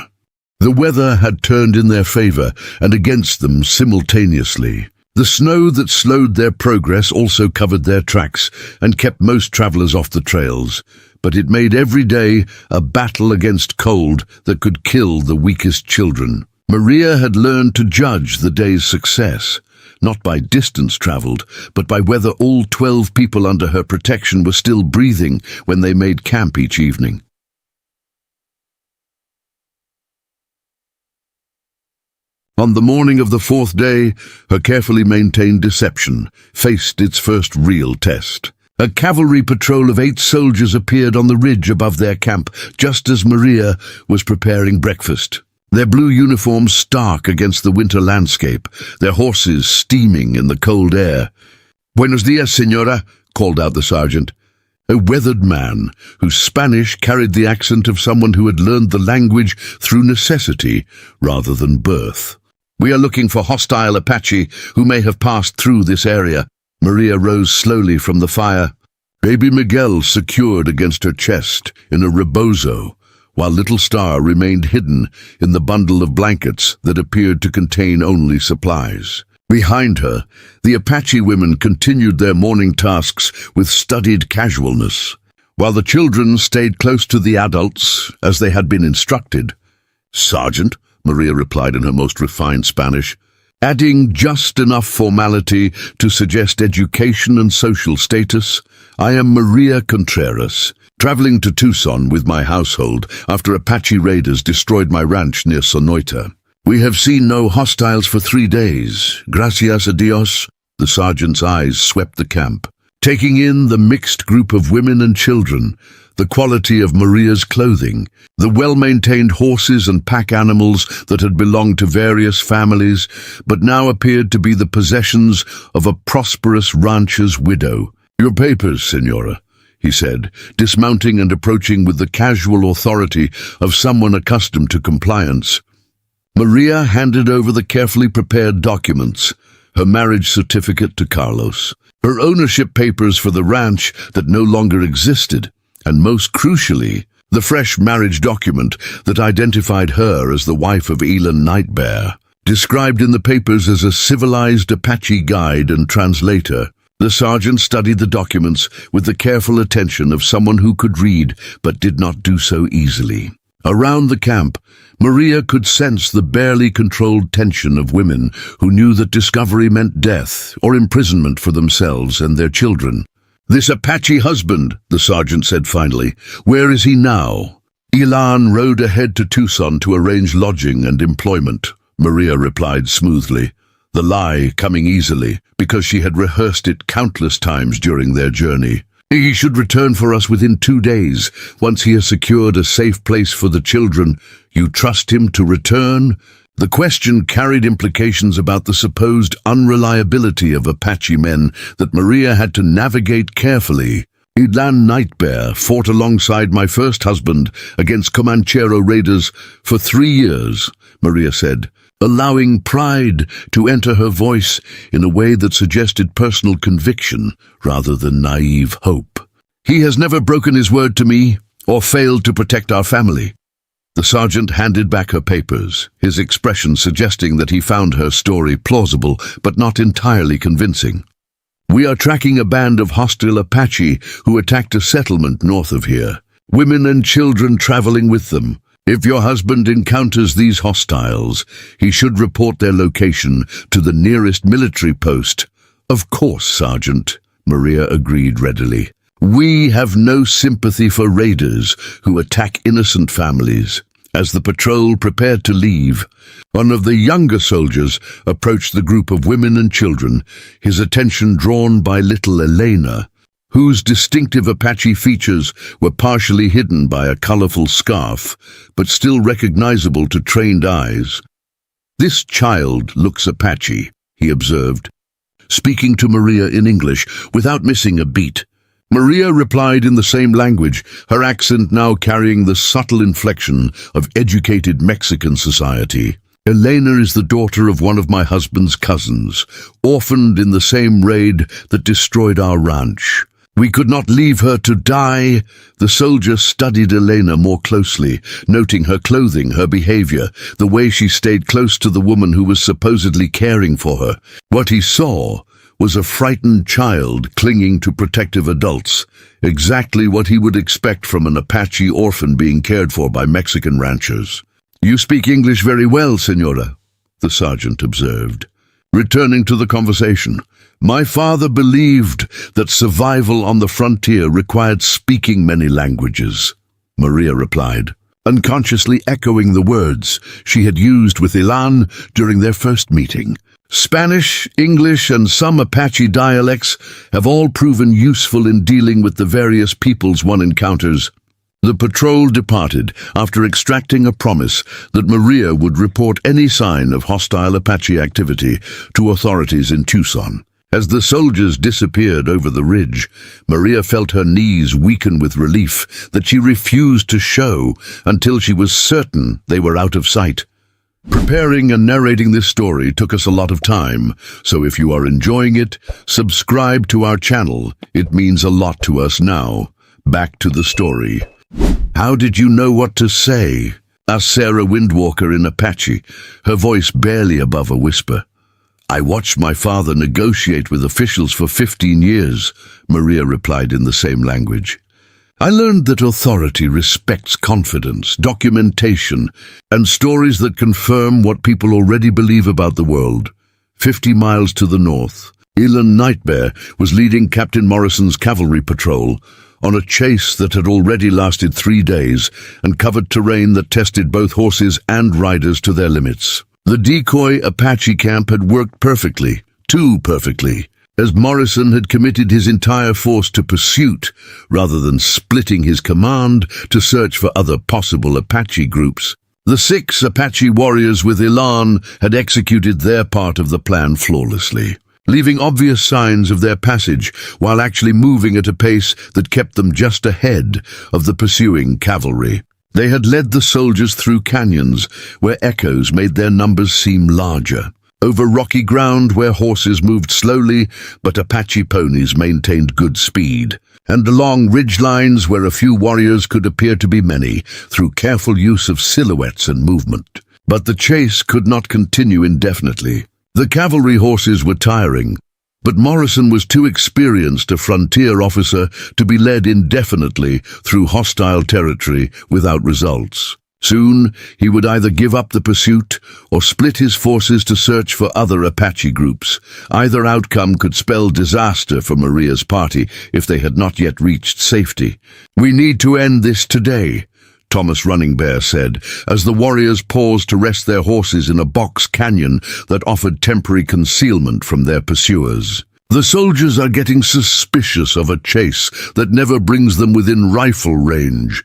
The weather had turned in their favor and against them simultaneously. The snow that slowed their progress also covered their tracks and kept most travelers off the trails, but it made every day a battle against cold that could kill the weakest children. Maria had learned to judge the day's success, not by distance traveled, but by whether all 12 people under her protection were still breathing when they made camp each evening. On the morning of the 4th day, her carefully maintained deception faced its first real test. A cavalry patrol of 8 soldiers appeared on the ridge above their camp, just as Maria was preparing breakfast. Their blue uniforms stark against the winter landscape, their horses steaming in the cold air. "Buenos dias, señora," called out the sergeant. A weathered man, whose Spanish carried the accent of someone who had learned the language through necessity rather than birth. "We are looking for hostile Apache who may have passed through this area." Maria rose slowly from the fire, baby Miguel secured against her chest in a rebozo, while little Star remained hidden in the bundle of blankets that appeared to contain only supplies. Behind her, the Apache women continued their morning tasks with studied casualness, while the children stayed close to the adults as they had been instructed. "Sergeant," Maria replied in her most refined Spanish, adding just enough formality to suggest education and social status, "I am Maria Contreras, traveling to Tucson with my household after Apache raiders destroyed my ranch near Sonoita. We have seen no hostiles for 3 days. Gracias a Dios." The sergeant's eyes swept the camp, taking in the mixed group of women and children, the quality of Maria's clothing, the well-maintained horses and pack animals that had belonged to various families, but now appeared to be the possessions of a prosperous rancher's widow. "Your papers, senora," he said, dismounting and approaching with the casual authority of someone accustomed to compliance. Maria handed over the carefully prepared documents, her marriage certificate to Carlos, her ownership papers for the ranch that no longer existed, and most crucially, the fresh marriage document that identified her as the wife of Elon Nightbear, described in the papers as a civilized Apache guide and translator. The sergeant studied the documents with the careful attention of someone who could read but did not do so easily. Around the camp, Maria could sense the barely controlled tension of women who knew that discovery meant death or imprisonment for themselves and their children. "This Apache husband," the sergeant said finally, "where is he now?" "Elon rode ahead to Tucson to arrange lodging and employment," Maria replied smoothly, the lie coming easily because she had rehearsed it countless times during their journey. "He should return for us within 2 days, once he has secured a safe place for the children. You trust him to return?" The question carried implications about the supposed unreliability of Apache men that Maria had to navigate carefully. "Elon Nightbear fought alongside my first husband against Comanchero raiders for 3 years, Maria said, allowing pride to enter her voice in a way that suggested personal conviction rather than naive hope. "He has never broken his word to me or failed to protect our family." The sergeant handed back her papers, his expression suggesting that he found her story plausible but not entirely convincing. "We are tracking a band of hostile Apache who attacked a settlement north of here. Women and children traveling with them. If your husband encounters these hostiles, he should report their location to the nearest military post." "Of course, Sergeant," Maria agreed readily. "We have no sympathy for raiders who attack innocent families." As the patrol prepared to leave, one of the younger soldiers approached the group of women and children, his attention drawn by little Elena, whose distinctive Apache features were partially hidden by a colorful scarf, but still recognizable to trained eyes. "This child looks Apache," he observed, speaking to Maria in English without missing a beat. Maria replied in the same language, her accent now carrying the subtle inflection of educated Mexican society. "Elena is the daughter of one of my husband's cousins, orphaned in the same raid that destroyed our ranch. We could not leave her to die." The soldier studied Elena more closely, noting her clothing, her behavior, the way she stayed close to the woman who was supposedly caring for her. What he saw was a frightened child clinging to protective adults, exactly what he would expect from an Apache orphan being cared for by Mexican ranchers. "You speak English very well, senora," the sergeant observed. Returning to the conversation, "My father believed that survival on the frontier required speaking many languages," Maria replied, unconsciously echoing the words she had used with Elon during their first meeting. Spanish, English, and some Apache dialects have all proven useful in dealing with the various peoples one encounters. The patrol departed after extracting a promise that Maria would report any sign of hostile Apache activity to authorities in Tucson. As the soldiers disappeared over the ridge, Maria felt her knees weaken with relief that she refused to show until she was certain they were out of sight. Preparing and narrating this story took us a lot of time, so if you are enjoying it, subscribe to our channel. It means a lot to us now. Back to the story. How did you know what to say? Asked Sarah Windwalker in Apache, her voice barely above a whisper. I watched my father negotiate with officials for 15 years, Maria replied in the same language. I learned that authority respects confidence, documentation, and stories that confirm what people already believe about the world. 50 miles to the north, Elan Nightbear was leading Captain Morrison's cavalry patrol on a chase that had already lasted 3 days and covered terrain that tested both horses and riders to their limits. The decoy Apache camp had worked perfectly, too perfectly, as Morrison had committed his entire force to pursuit rather than splitting his command to search for other possible Apache groups. The 6 Apache warriors with Elan had executed their part of the plan flawlessly, leaving obvious signs of their passage while actually moving at a pace that kept them just ahead of the pursuing cavalry. They had led the soldiers through canyons where echoes made their numbers seem larger, over rocky ground where horses moved slowly but Apache ponies maintained good speed, and along ridge lines where a few warriors could appear to be many through careful use of silhouettes and movement. But the chase could not continue indefinitely. The cavalry horses were tiring, but Morrison was too experienced a frontier officer to be led indefinitely through hostile territory without results. Soon, he would either give up the pursuit or split his forces to search for other Apache groups. Either outcome could spell disaster for Maria's party if they had not yet reached safety. We need to end this today, Thomas Running Bear said, as the warriors paused to rest their horses in a box canyon that offered temporary concealment from their pursuers. The soldiers are getting suspicious of a chase that never brings them within rifle range.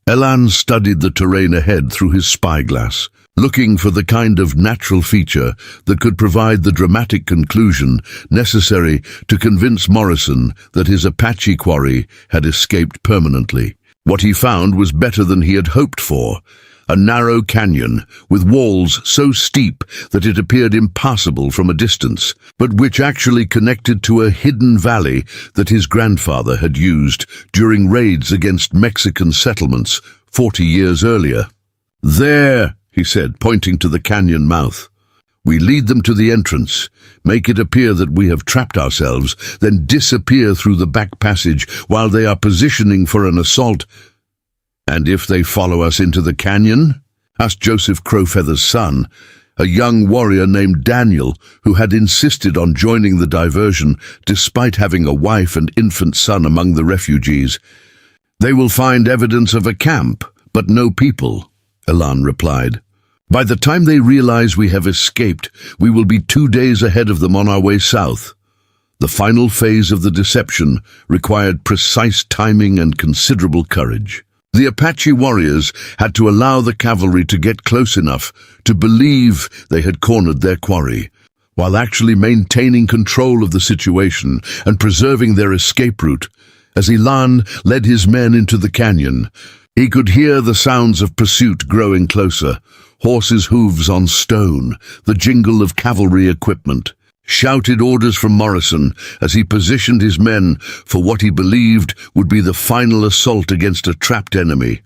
Elan studied the terrain ahead through his spyglass, looking for the kind of natural feature that could provide the dramatic conclusion necessary to convince Morrison that his Apache quarry had escaped permanently. What he found was better than he had hoped for, a narrow canyon with walls so steep that it appeared impassable from a distance, but which actually connected to a hidden valley that his grandfather had used during raids against Mexican settlements 40 years earlier. There, he said, pointing to the canyon mouth. We lead them to the entrance, make it appear that we have trapped ourselves, then disappear through the back passage while they are positioning for an assault. And if they follow us into the canyon? Asked Joseph Crowfeather's son, a young warrior named Daniel, who had insisted on joining the diversion despite having a wife and infant son among the refugees. They will find evidence of a camp, but no people, Elan replied. By the time they realize we have escaped, we will be 2 days ahead of them on our way south. The final phase of the deception required precise timing and considerable courage. The Apache warriors had to allow the cavalry to get close enough to believe they had cornered their quarry, while actually maintaining control of the situation and preserving their escape route. As Elan led his men into the canyon, he could hear the sounds of pursuit growing closer, horses' hooves on stone, the jingle of cavalry equipment. Shouted orders from Morrison as he positioned his men for what he believed would be the final assault against a trapped enemy.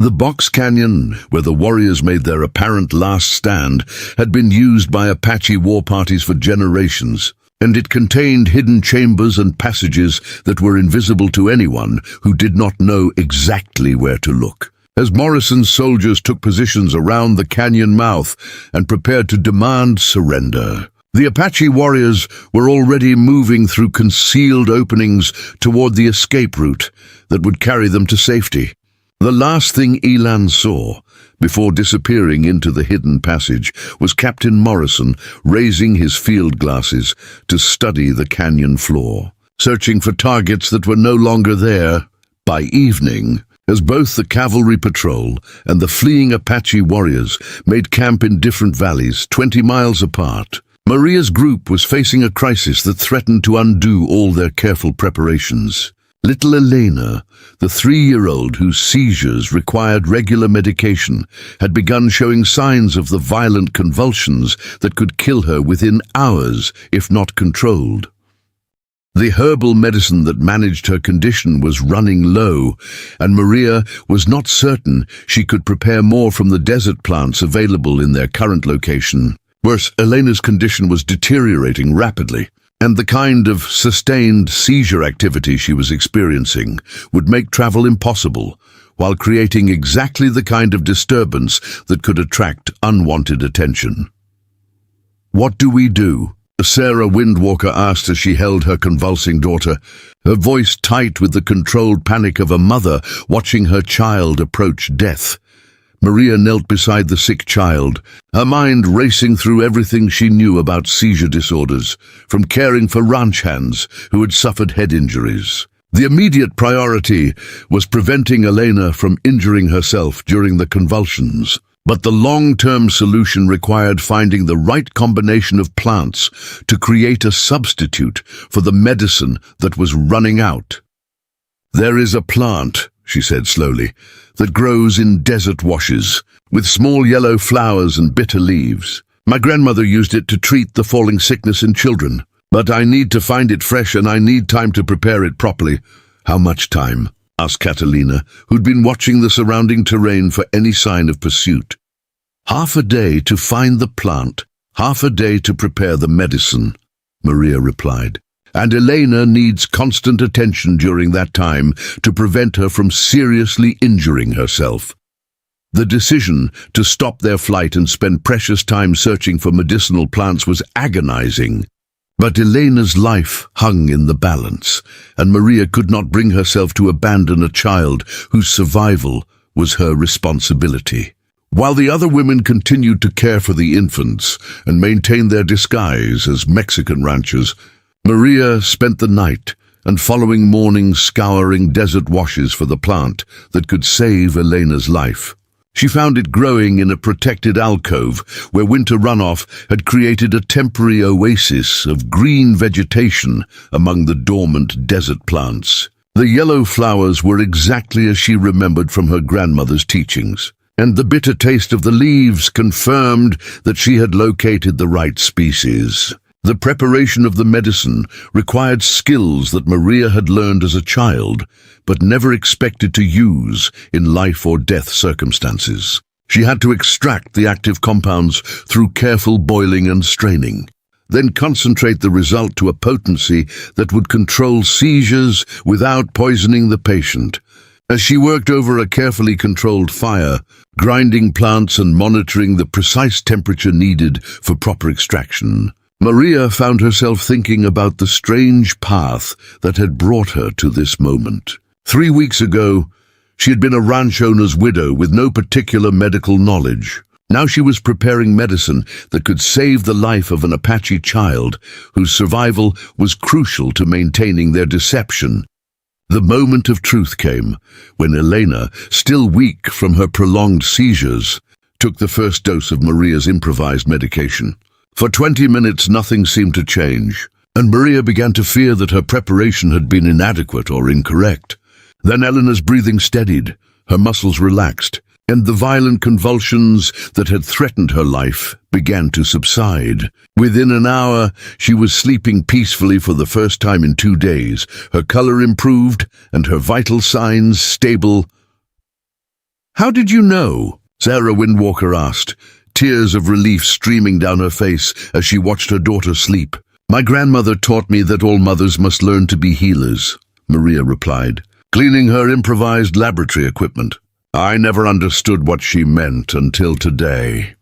The box canyon, where the warriors made their apparent last stand, had been used by Apache war parties for generations, and it contained hidden chambers and passages that were invisible to anyone who did not know exactly where to look. As Morrison's soldiers took positions around the canyon mouth and prepared to demand surrender, the Apache warriors were already moving through concealed openings toward the escape route that would carry them to safety. The last thing Elan saw, before disappearing into the hidden passage, was Captain Morrison raising his field glasses to study the canyon floor, searching for targets that were no longer there. By evening, as both the cavalry patrol and the fleeing Apache warriors made camp in different valleys 20 miles apart, Maria's group was facing a crisis that threatened to undo all their careful preparations. Little Elena, the 3-year-old whose seizures required regular medication, had begun showing signs of the violent convulsions that could kill her within hours if not controlled. The herbal medicine that managed her condition was running low, and Maria was not certain she could prepare more from the desert plants available in their current location. Worse, Elena's condition was deteriorating rapidly, and the kind of sustained seizure activity she was experiencing would make travel impossible, while creating exactly the kind of disturbance that could attract unwanted attention. "What do we do?" Sarah Windwalker asked as she held her convulsing daughter, her voice tight with the controlled panic of a mother watching her child approach death. Maria knelt beside the sick child, her mind racing through everything she knew about seizure disorders, from caring for ranch hands who had suffered head injuries. The immediate priority was preventing Elena from injuring herself during the convulsions, but the long-term solution required finding the right combination of plants to create a substitute for the medicine that was running out. "There is a plant," she said slowly, "that grows in desert washes, with small yellow flowers and bitter leaves. My grandmother used it to treat the falling sickness in children, but I need to find it fresh and I need time to prepare it properly." "How much time?" asked Catalina, who'd been watching the surrounding terrain for any sign of pursuit. "Half a day to find the plant, half a day to prepare the medicine," Maria replied. "And Elena needs constant attention during that time to prevent her from seriously injuring herself." The decision to stop their flight and spend precious time searching for medicinal plants was agonizing. But Elena's life hung in the balance, and Maria could not bring herself to abandon a child whose survival was her responsibility. While the other women continued to care for the infants and maintain their disguise as Mexican ranchers, Maria spent the night and following morning scouring desert washes for the plant that could save Elena's life. She found it growing in a protected alcove where winter runoff had created a temporary oasis of green vegetation among the dormant desert plants. The yellow flowers were exactly as she remembered from her grandmother's teachings, and the bitter taste of the leaves confirmed that she had located the right species. The preparation of the medicine required skills that Maria had learned as a child, but never expected to use in life or death circumstances. She had to extract the active compounds through careful boiling and straining, then concentrate the result to a potency that would control seizures without poisoning the patient. As she worked over a carefully controlled fire, grinding plants and monitoring the precise temperature needed for proper extraction, Maria found herself thinking about the strange path that had brought her to this moment. 3 weeks ago, she had been a ranch owner's widow with no particular medical knowledge. Now she was preparing medicine that could save the life of an Apache child whose survival was crucial to maintaining their deception. The moment of truth came when Elena, still weak from her prolonged seizures, took the first dose of Maria's improvised medication. For 20 minutes nothing seemed to change, and Maria began to fear that her preparation had been inadequate or incorrect. Then Elena's breathing steadied, her muscles relaxed, and the violent convulsions that had threatened her life began to subside. Within an hour, she was sleeping peacefully for the first time in 2 days, her color improved and her vital signs stable. "How did you know?" Sarah Windwalker asked, tears of relief streaming down her face as she watched her daughter sleep. "My grandmother taught me that all mothers must learn to be healers," Maria replied, cleaning her improvised laboratory equipment. "I never understood what she meant until today."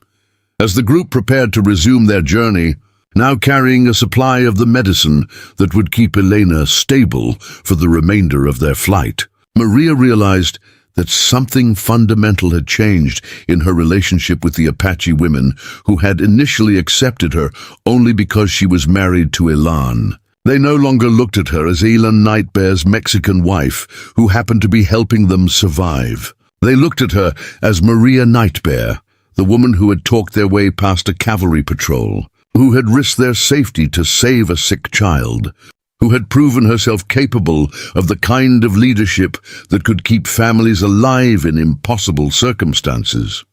As the group prepared to resume their journey, now carrying a supply of the medicine that would keep Elena stable for the remainder of their flight, Maria realized that something fundamental had changed in her relationship with the Apache women who had initially accepted her only because she was married to Elan. They no longer looked at her as Elan Nightbear's Mexican wife who happened to be helping them survive. They looked at her as Maria Nightbear, the woman who had talked their way past a cavalry patrol, who had risked their safety to save a sick child, who had proven herself capable of the kind of leadership that could keep families alive in impossible circumstances.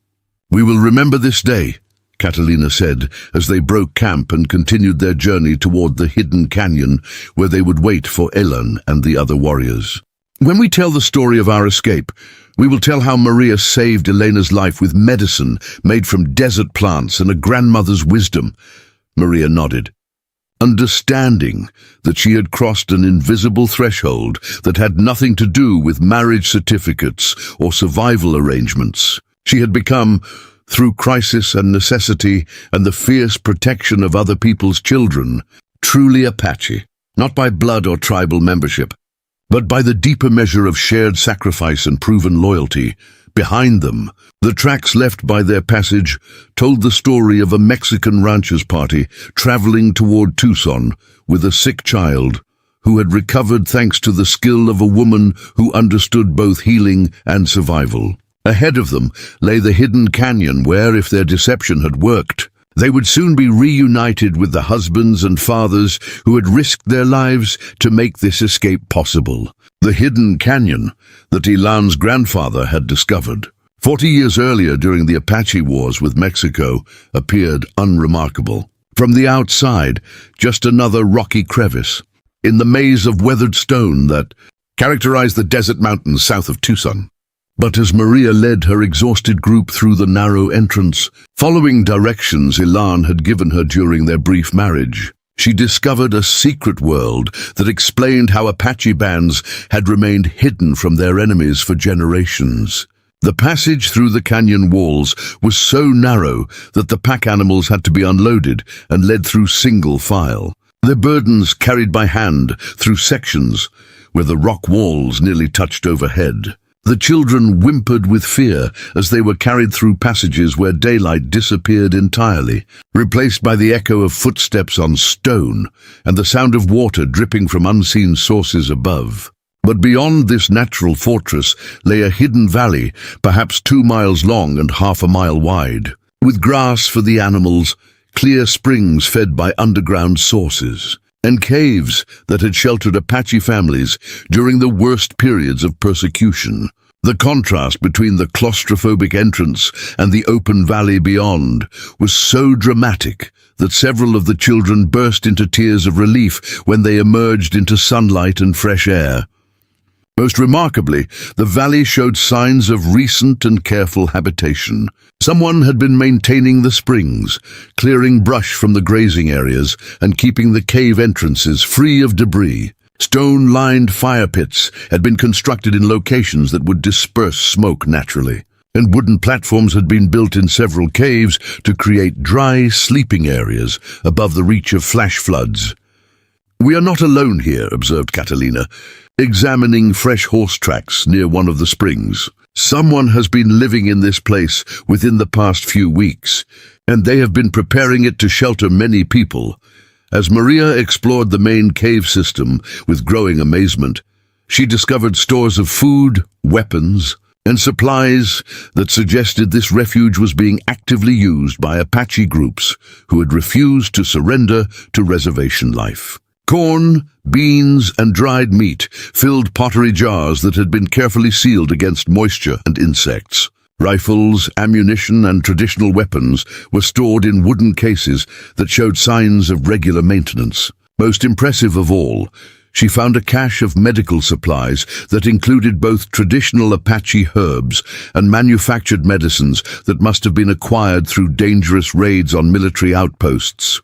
"We will remember this day," Catalina said as they broke camp and continued their journey toward the hidden canyon where they would wait for Elan and the other warriors. "When we tell the story of our escape, we will tell how Maria saved Elena's life with medicine made from desert plants and a grandmother's wisdom." Maria nodded, understanding that she had crossed an invisible threshold that had nothing to do with marriage certificates or survival arrangements. She had become, through crisis and necessity and the fierce protection of other people's children, truly Apache, not by blood or tribal membership, but by the deeper measure of shared sacrifice and proven loyalty. Behind them, the tracks left by their passage told the story of a Mexican rancher's party traveling toward Tucson with a sick child who had recovered thanks to the skill of a woman who understood both healing and survival. Ahead of them lay the hidden canyon where, if their deception had worked, they would soon be reunited with the husbands and fathers who had risked their lives to make this escape possible. The hidden canyon that Elan's grandfather had discovered 40 years earlier during the Apache Wars with Mexico appeared unremarkable. From the outside, just another rocky crevice in the maze of weathered stone that characterized the desert mountains south of Tucson. But as Maria led her exhausted group through the narrow entrance, following directions Elan had given her during their brief marriage, she discovered a secret world that explained how Apache bands had remained hidden from their enemies for generations. The passage through the canyon walls was so narrow that the pack animals had to be unloaded and led through single file, their burdens carried by hand through sections where the rock walls nearly touched overhead. The children whimpered with fear as they were carried through passages where daylight disappeared entirely, replaced by the echo of footsteps on stone and the sound of water dripping from unseen sources above. But beyond this natural fortress lay a hidden valley, perhaps 2 miles long and half a mile wide, with grass for the animals, clear springs fed by underground sources, and caves that had sheltered Apache families during the worst periods of persecution. The contrast between the claustrophobic entrance and the open valley beyond was so dramatic that several of the children burst into tears of relief when they emerged into sunlight and fresh air. Most remarkably, the valley showed signs of recent and careful habitation. Someone had been maintaining the springs, clearing brush from the grazing areas and keeping the cave entrances free of debris. Stone-lined fire pits had been constructed in locations that would disperse smoke naturally, and wooden platforms had been built in several caves to create dry sleeping areas above the reach of flash floods. "We are not alone here," observed Catalina, examining fresh horse tracks near one of the springs. "Someone has been living in this place within the past few weeks, and they have been preparing it to shelter many people." As Maria explored the main cave system with growing amazement, she discovered stores of food, weapons, and supplies that suggested this refuge was being actively used by Apache groups who had refused to surrender to reservation life. Corn, beans, and dried meat filled pottery jars that had been carefully sealed against moisture and insects. Rifles, ammunition, and traditional weapons were stored in wooden cases that showed signs of regular maintenance. Most impressive of all, she found a cache of medical supplies that included both traditional Apache herbs and manufactured medicines that must have been acquired through dangerous raids on military outposts.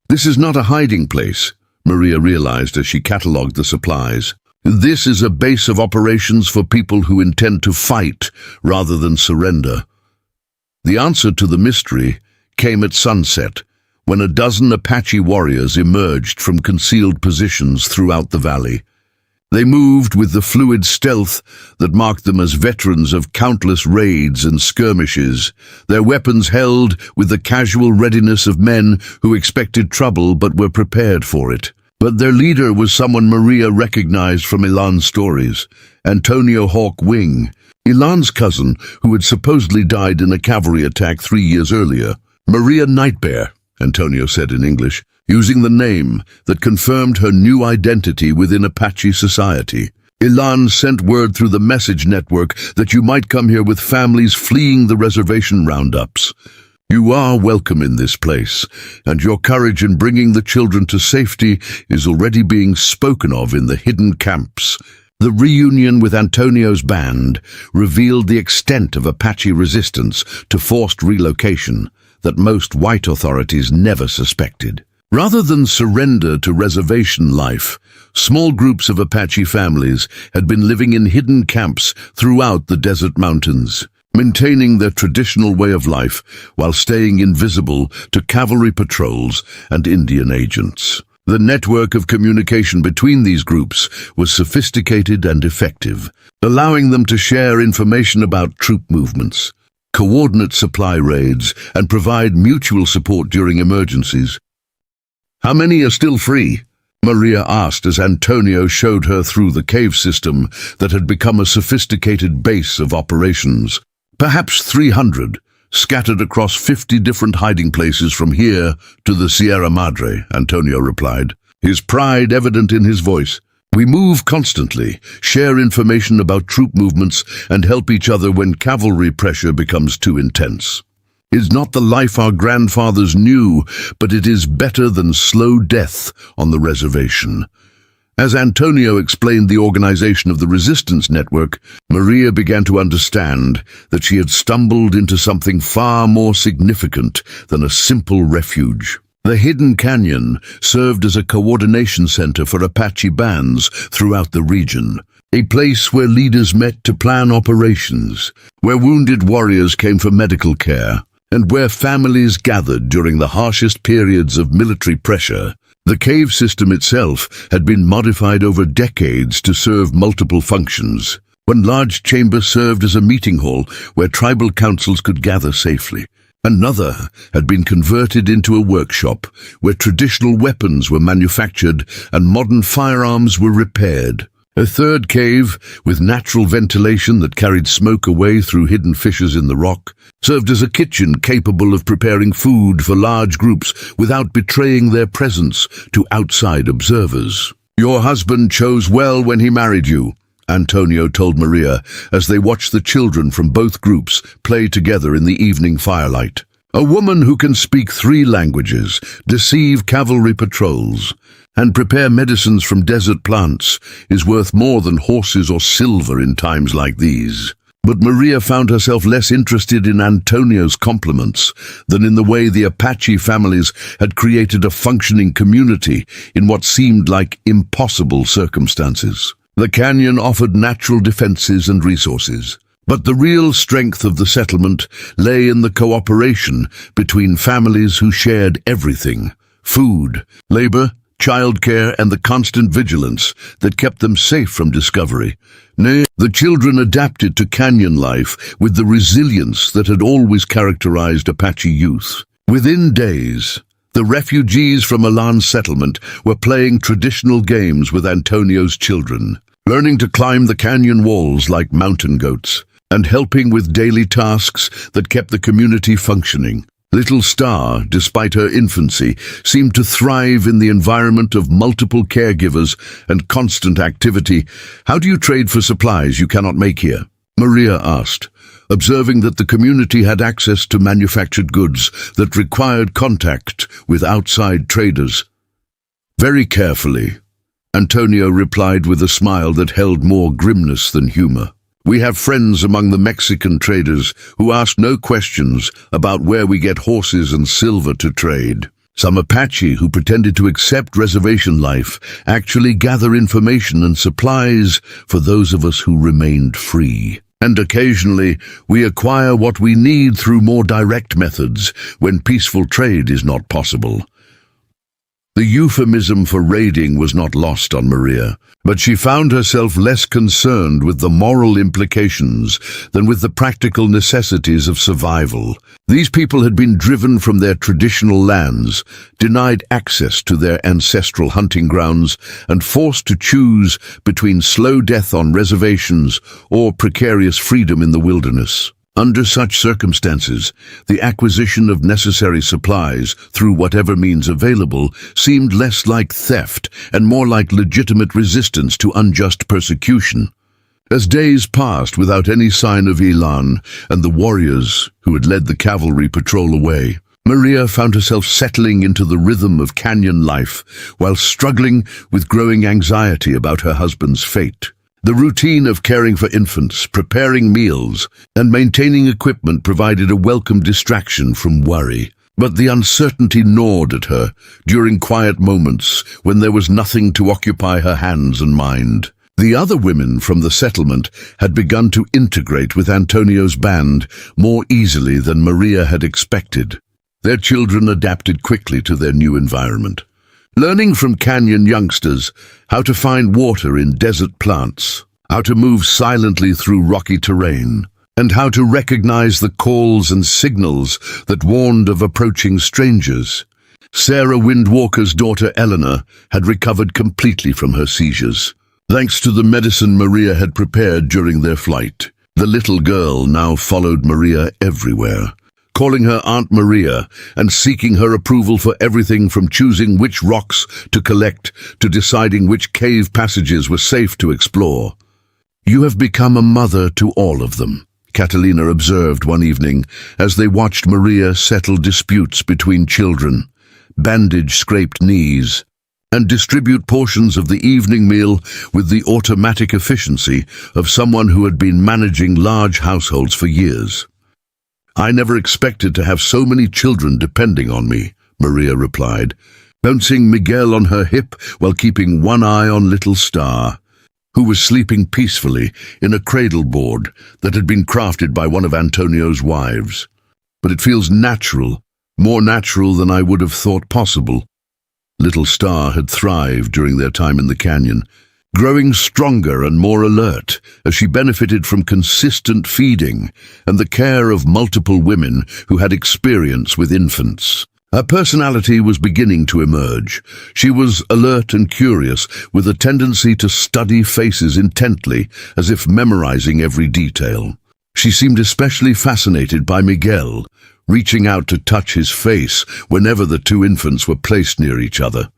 "This is not a hiding place," Maria realized as she catalogued the supplies. "This is a base of operations for people who intend to fight rather than surrender." The answer to the mystery came at sunset, when a dozen Apache warriors emerged from concealed positions throughout the valley. They moved with the fluid stealth that marked them as veterans of countless raids and skirmishes, their weapons held with the casual readiness of men who expected trouble but were prepared for it. But their leader was someone Maria recognized from Elan's stories, Antonio Hawk Wing, Elan's cousin who had supposedly died in a cavalry attack 3 years earlier. Maria Nightbear, Antonio said in English, using the name that confirmed her new identity within Apache society. Elan sent word through the message network that you might come here with families fleeing the reservation roundups. You are welcome in this place, and your courage in bringing the children to safety is already being spoken of in the hidden camps. The reunion with Antonio's band revealed the extent of Apache resistance to forced relocation that most white authorities never suspected. Rather than surrender to reservation life, small groups of Apache families had been living in hidden camps throughout the desert mountains, maintaining their traditional way of life while staying invisible to cavalry patrols and Indian agents. The network of communication between these groups was sophisticated and effective, allowing them to share information about troop movements, coordinate supply raids, and provide mutual support during emergencies. "How many are still free?" Maria asked as Antonio showed her through the cave system that had become a sophisticated base of operations. "Perhaps 300, scattered across 50 different hiding places from here to the Sierra Madre," Antonio replied, his pride evident in his voice. "We move constantly, share information about troop movements, and help each other when cavalry pressure becomes too intense. It's not the life our grandfathers knew, but it is better than slow death on the reservation." As Antonio explained the organization of the resistance network, Maria began to understand that she had stumbled into something far more significant than a simple refuge. The hidden canyon served as a coordination center for Apache bands throughout the region, a place where leaders met to plan operations, where wounded warriors came for medical care, and where families gathered during the harshest periods of military pressure. The cave system itself had been modified over decades to serve multiple functions. One large chamber served as a meeting hall where tribal councils could gather safely. Another had been converted into a workshop where traditional weapons were manufactured and modern firearms were repaired. A third cave, with natural ventilation that carried smoke away through hidden fissures in the rock, served as a kitchen capable of preparing food for large groups without betraying their presence to outside observers. "Your husband chose well when he married you," Antonio told Maria as they watched the children from both groups play together in the evening firelight. "A woman who can speak 3 languages, deceive cavalry patrols, and prepare medicines from desert plants is worth more than horses or silver in times like these." But Maria found herself less interested in Antonio's compliments than in the way the Apache families had created a functioning community in what seemed like impossible circumstances. The canyon offered natural defenses and resources, but the real strength of the settlement lay in the cooperation between families who shared everything: food, labor, childcare, and the constant vigilance that kept them safe from discovery. Nay, the children adapted to canyon life with the resilience that had always characterized Apache youth. Within days, the refugees from Elan's settlement were playing traditional games with Antonio's children, learning to climb the canyon walls like mountain goats, and helping with daily tasks that kept the community functioning. Little Star, despite her infancy, seemed to thrive in the environment of multiple caregivers and constant activity. "How do you trade for supplies you cannot make here?" Maria asked, observing that the community had access to manufactured goods that required contact with outside traders. "Very carefully," Antonio replied with a smile that held more grimness than humor. "We have friends among the Mexican traders who ask no questions about where we get horses and silver to trade. Some Apache who pretended to accept reservation life actually gather information and supplies for those of us who remained free. And occasionally we acquire what we need through more direct methods when peaceful trade is not possible." The euphemism for raiding was not lost on Maria, but she found herself less concerned with the moral implications than with the practical necessities of survival. These people had been driven from their traditional lands, denied access to their ancestral hunting grounds, and forced to choose between slow death on reservations or precarious freedom in the wilderness. Under such circumstances, the acquisition of necessary supplies through whatever means available seemed less like theft and more like legitimate resistance to unjust persecution. As days passed without any sign of Elan and the warriors who had led the cavalry patrol away, Maria found herself settling into the rhythm of canyon life while struggling with growing anxiety about her husband's fate. The routine of caring for infants, preparing meals, and maintaining equipment provided a welcome distraction from worry. But the uncertainty gnawed at her during quiet moments when there was nothing to occupy her hands and mind. The other women from the settlement had begun to integrate with Antonio's band more easily than Maria had expected. Their children adapted quickly to their new environment, learning from canyon youngsters how to find water in desert plants, how to move silently through rocky terrain, and how to recognize the calls and signals that warned of approaching strangers. Sarah Windwalker's daughter Eleanor had recovered completely from her seizures, thanks to the medicine Maria had prepared during their flight. The little girl now followed Maria everywhere, calling her Aunt Maria and seeking her approval for everything from choosing which rocks to collect to deciding which cave passages were safe to explore. "You have become a mother to all of them," Catalina observed one evening as they watched Maria settle disputes between children, bandage scraped knees, and distribute portions of the evening meal with the automatic efficiency of someone who had been managing large households for years. "I never expected to have so many children depending on me," Maria replied, bouncing Miguel on her hip while keeping one eye on little Star, who was sleeping peacefully in a cradle board that had been crafted by one of Antonio's wives. "But it feels natural, more natural than I would have thought possible." Little Star had thrived during their time in the canyon, growing stronger and more alert as she benefited from consistent feeding and the care of multiple women who had experience with infants. Her personality was beginning to emerge. She was alert and curious, with a tendency to study faces intently, as if memorizing every detail. She seemed especially fascinated by Miguel, reaching out to touch his face whenever the two infants were placed near each other.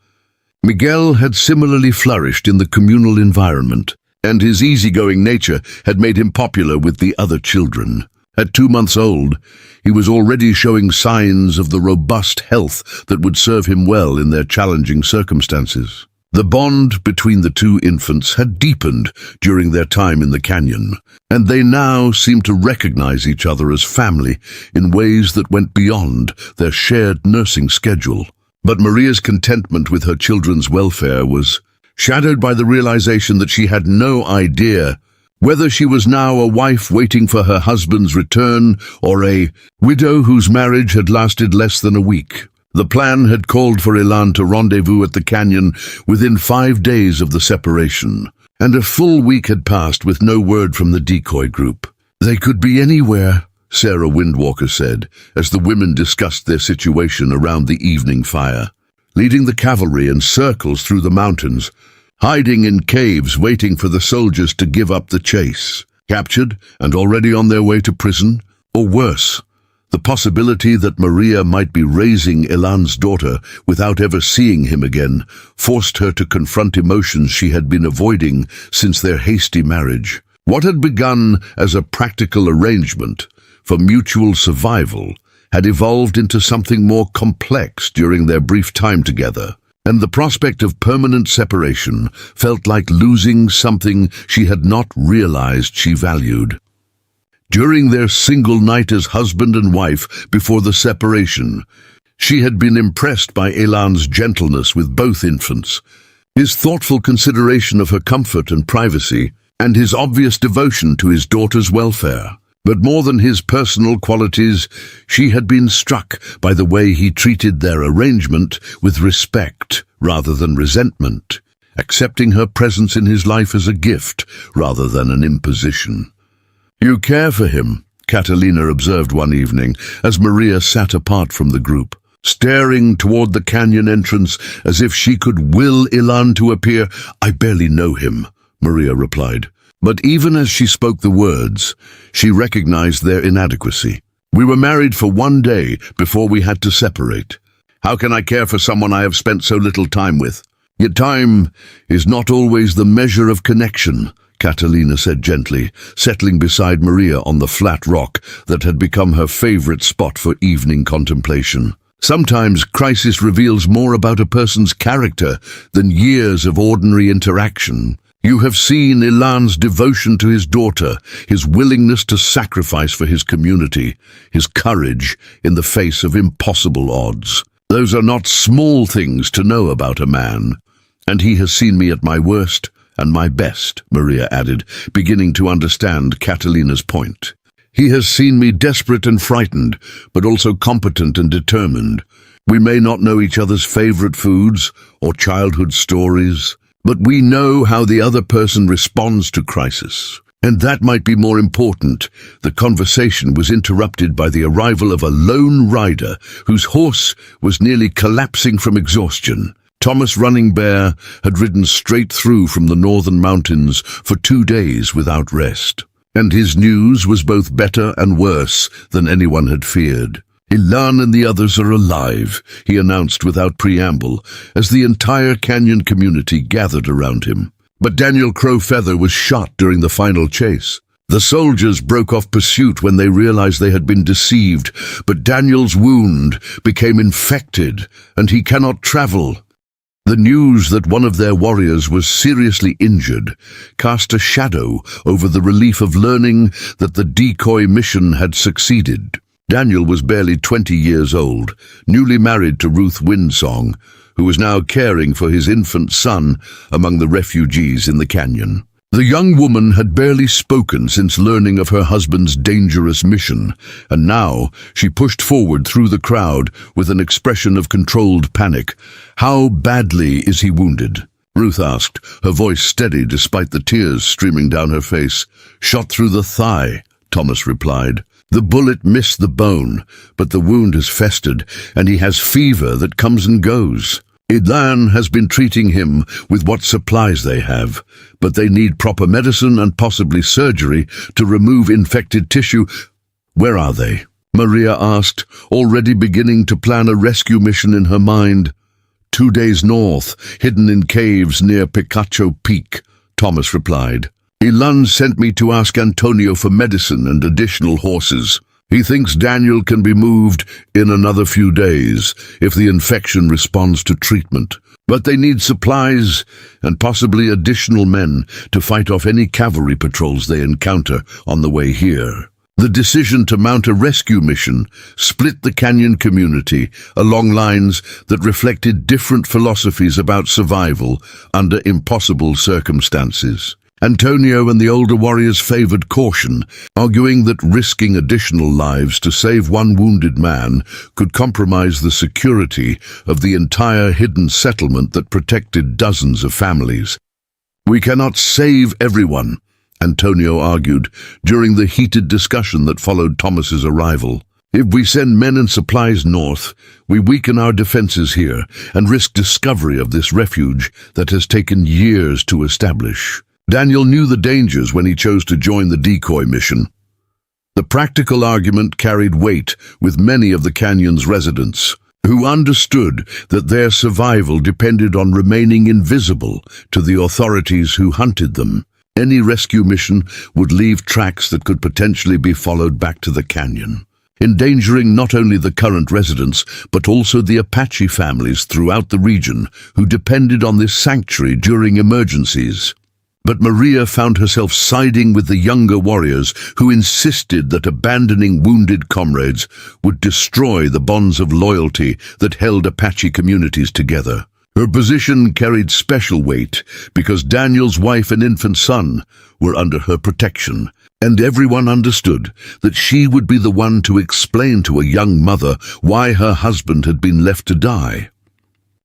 Miguel had similarly flourished in the communal environment, and his easygoing nature had made him popular with the other children. At 2 months old, he was already showing signs of the robust health that would serve him well in their challenging circumstances. The bond between the two infants had deepened during their time in the canyon, and they now seemed to recognize each other as family in ways that went beyond their shared nursing schedule. But Maria's contentment with her children's welfare was shadowed by the realization that she had no idea whether she was now a wife waiting for her husband's return or a widow whose marriage had lasted less than a week. The plan had called for Elan to rendezvous at the canyon within 5 days of the separation, and a full week had passed with no word from the decoy group. "They could be anywhere," Sarah Windwalker said, as the women discussed their situation around the evening fire, leading the cavalry in circles through the mountains, hiding in caves waiting for the soldiers to give up the chase, captured and already on their way to prison, or worse. The possibility that Maria might be raising Elan's daughter without ever seeing him again forced her to confront emotions she had been avoiding since their hasty marriage. What had begun as a practical arrangement for mutual survival had evolved into something more complex during their brief time together, and the prospect of permanent separation felt like losing something she had not realized she valued. During their single night as husband and wife before the separation, she had been impressed by Elan's gentleness with both infants, his thoughtful consideration of her comfort and privacy, and his obvious devotion to his daughter's welfare. But more than his personal qualities, she had been struck by the way he treated their arrangement with respect rather than resentment, accepting her presence in his life as a gift rather than an imposition. "You care for him," Catalina observed one evening as Maria sat apart from the group, staring toward the canyon entrance as if she could will Ilan to appear. "I barely know him," Maria replied. But even as she spoke the words, she recognized their inadequacy. "We were married for one day before we had to separate. How can I care for someone I have spent so little time with?" "Yet time is not always the measure of connection," Catalina said gently, settling beside Maria on the flat rock that had become her favorite spot for evening contemplation. "Sometimes crisis reveals more about a person's character than years of ordinary interaction. You have seen Ilan's devotion to his daughter, his willingness to sacrifice for his community, his courage in the face of impossible odds. Those are not small things to know about a man. And he has seen me at my worst and my best," Maria added, beginning to understand Catalina's point. "He has seen me desperate and frightened, but also competent and determined. We may not know each other's favorite foods or childhood stories, but we know how the other person responds to crisis. And that might be more important." The conversation was interrupted by the arrival of a lone rider whose horse was nearly collapsing from exhaustion. Thomas Running Bear had ridden straight through from the northern mountains for 2 days without rest. And his news was both better and worse than anyone had feared. "Ilan and the others are alive," he announced without preamble, as the entire canyon community gathered around him. But Daniel Crowfeather was shot during the final chase. The soldiers broke off pursuit when they realized they had been deceived, but Daniel's wound became infected, and he cannot travel. The news that one of their warriors was seriously injured cast a shadow over the relief of learning that the decoy mission had succeeded. Daniel was barely 20 years old, newly married to Ruth Windsong, who was now caring for his infant son among the refugees in the canyon. The young woman had barely spoken since learning of her husband's dangerous mission, and now she pushed forward through the crowd with an expression of controlled panic. "How badly is he wounded?" Ruth asked, her voice steady despite the tears streaming down her face. "Shot through the thigh," Thomas replied. "The bullet missed the bone, but the wound has festered, and he has fever that comes and goes. Ilan has been treating him with what supplies they have, but they need proper medicine and possibly surgery to remove infected tissue." "Where are they?" Maria asked, already beginning to plan a rescue mission in her mind. 2 days north, hidden in caves near Picacho Peak," Thomas replied. "Ilan sent me to ask Antonio for medicine and additional horses. He thinks Daniel can be moved in another few days if the infection responds to treatment. But they need supplies and possibly additional men to fight off any cavalry patrols they encounter on the way here." The decision to mount a rescue mission split the canyon community along lines that reflected different philosophies about survival under impossible circumstances. Antonio and the older warriors favored caution, arguing that risking additional lives to save one wounded man could compromise the security of the entire hidden settlement that protected dozens of families. "We cannot save everyone," Antonio argued during the heated discussion that followed Thomas's arrival. "If we send men and supplies north, we weaken our defenses here and risk discovery of this refuge that has taken years to establish." Daniel knew the dangers when he chose to join the decoy mission. The practical argument carried weight with many of the canyon's residents, who understood that their survival depended on remaining invisible to the authorities who hunted them. Any rescue mission would leave tracks that could potentially be followed back to the canyon, endangering not only the current residents, but also the Apache families throughout the region who depended on this sanctuary during emergencies. But Maria found herself siding with the younger warriors who insisted that abandoning wounded comrades would destroy the bonds of loyalty that held Apache communities together. Her position carried special weight because Daniel's wife and infant son were under her protection, and everyone understood that she would be the one to explain to a young mother why her husband had been left to die.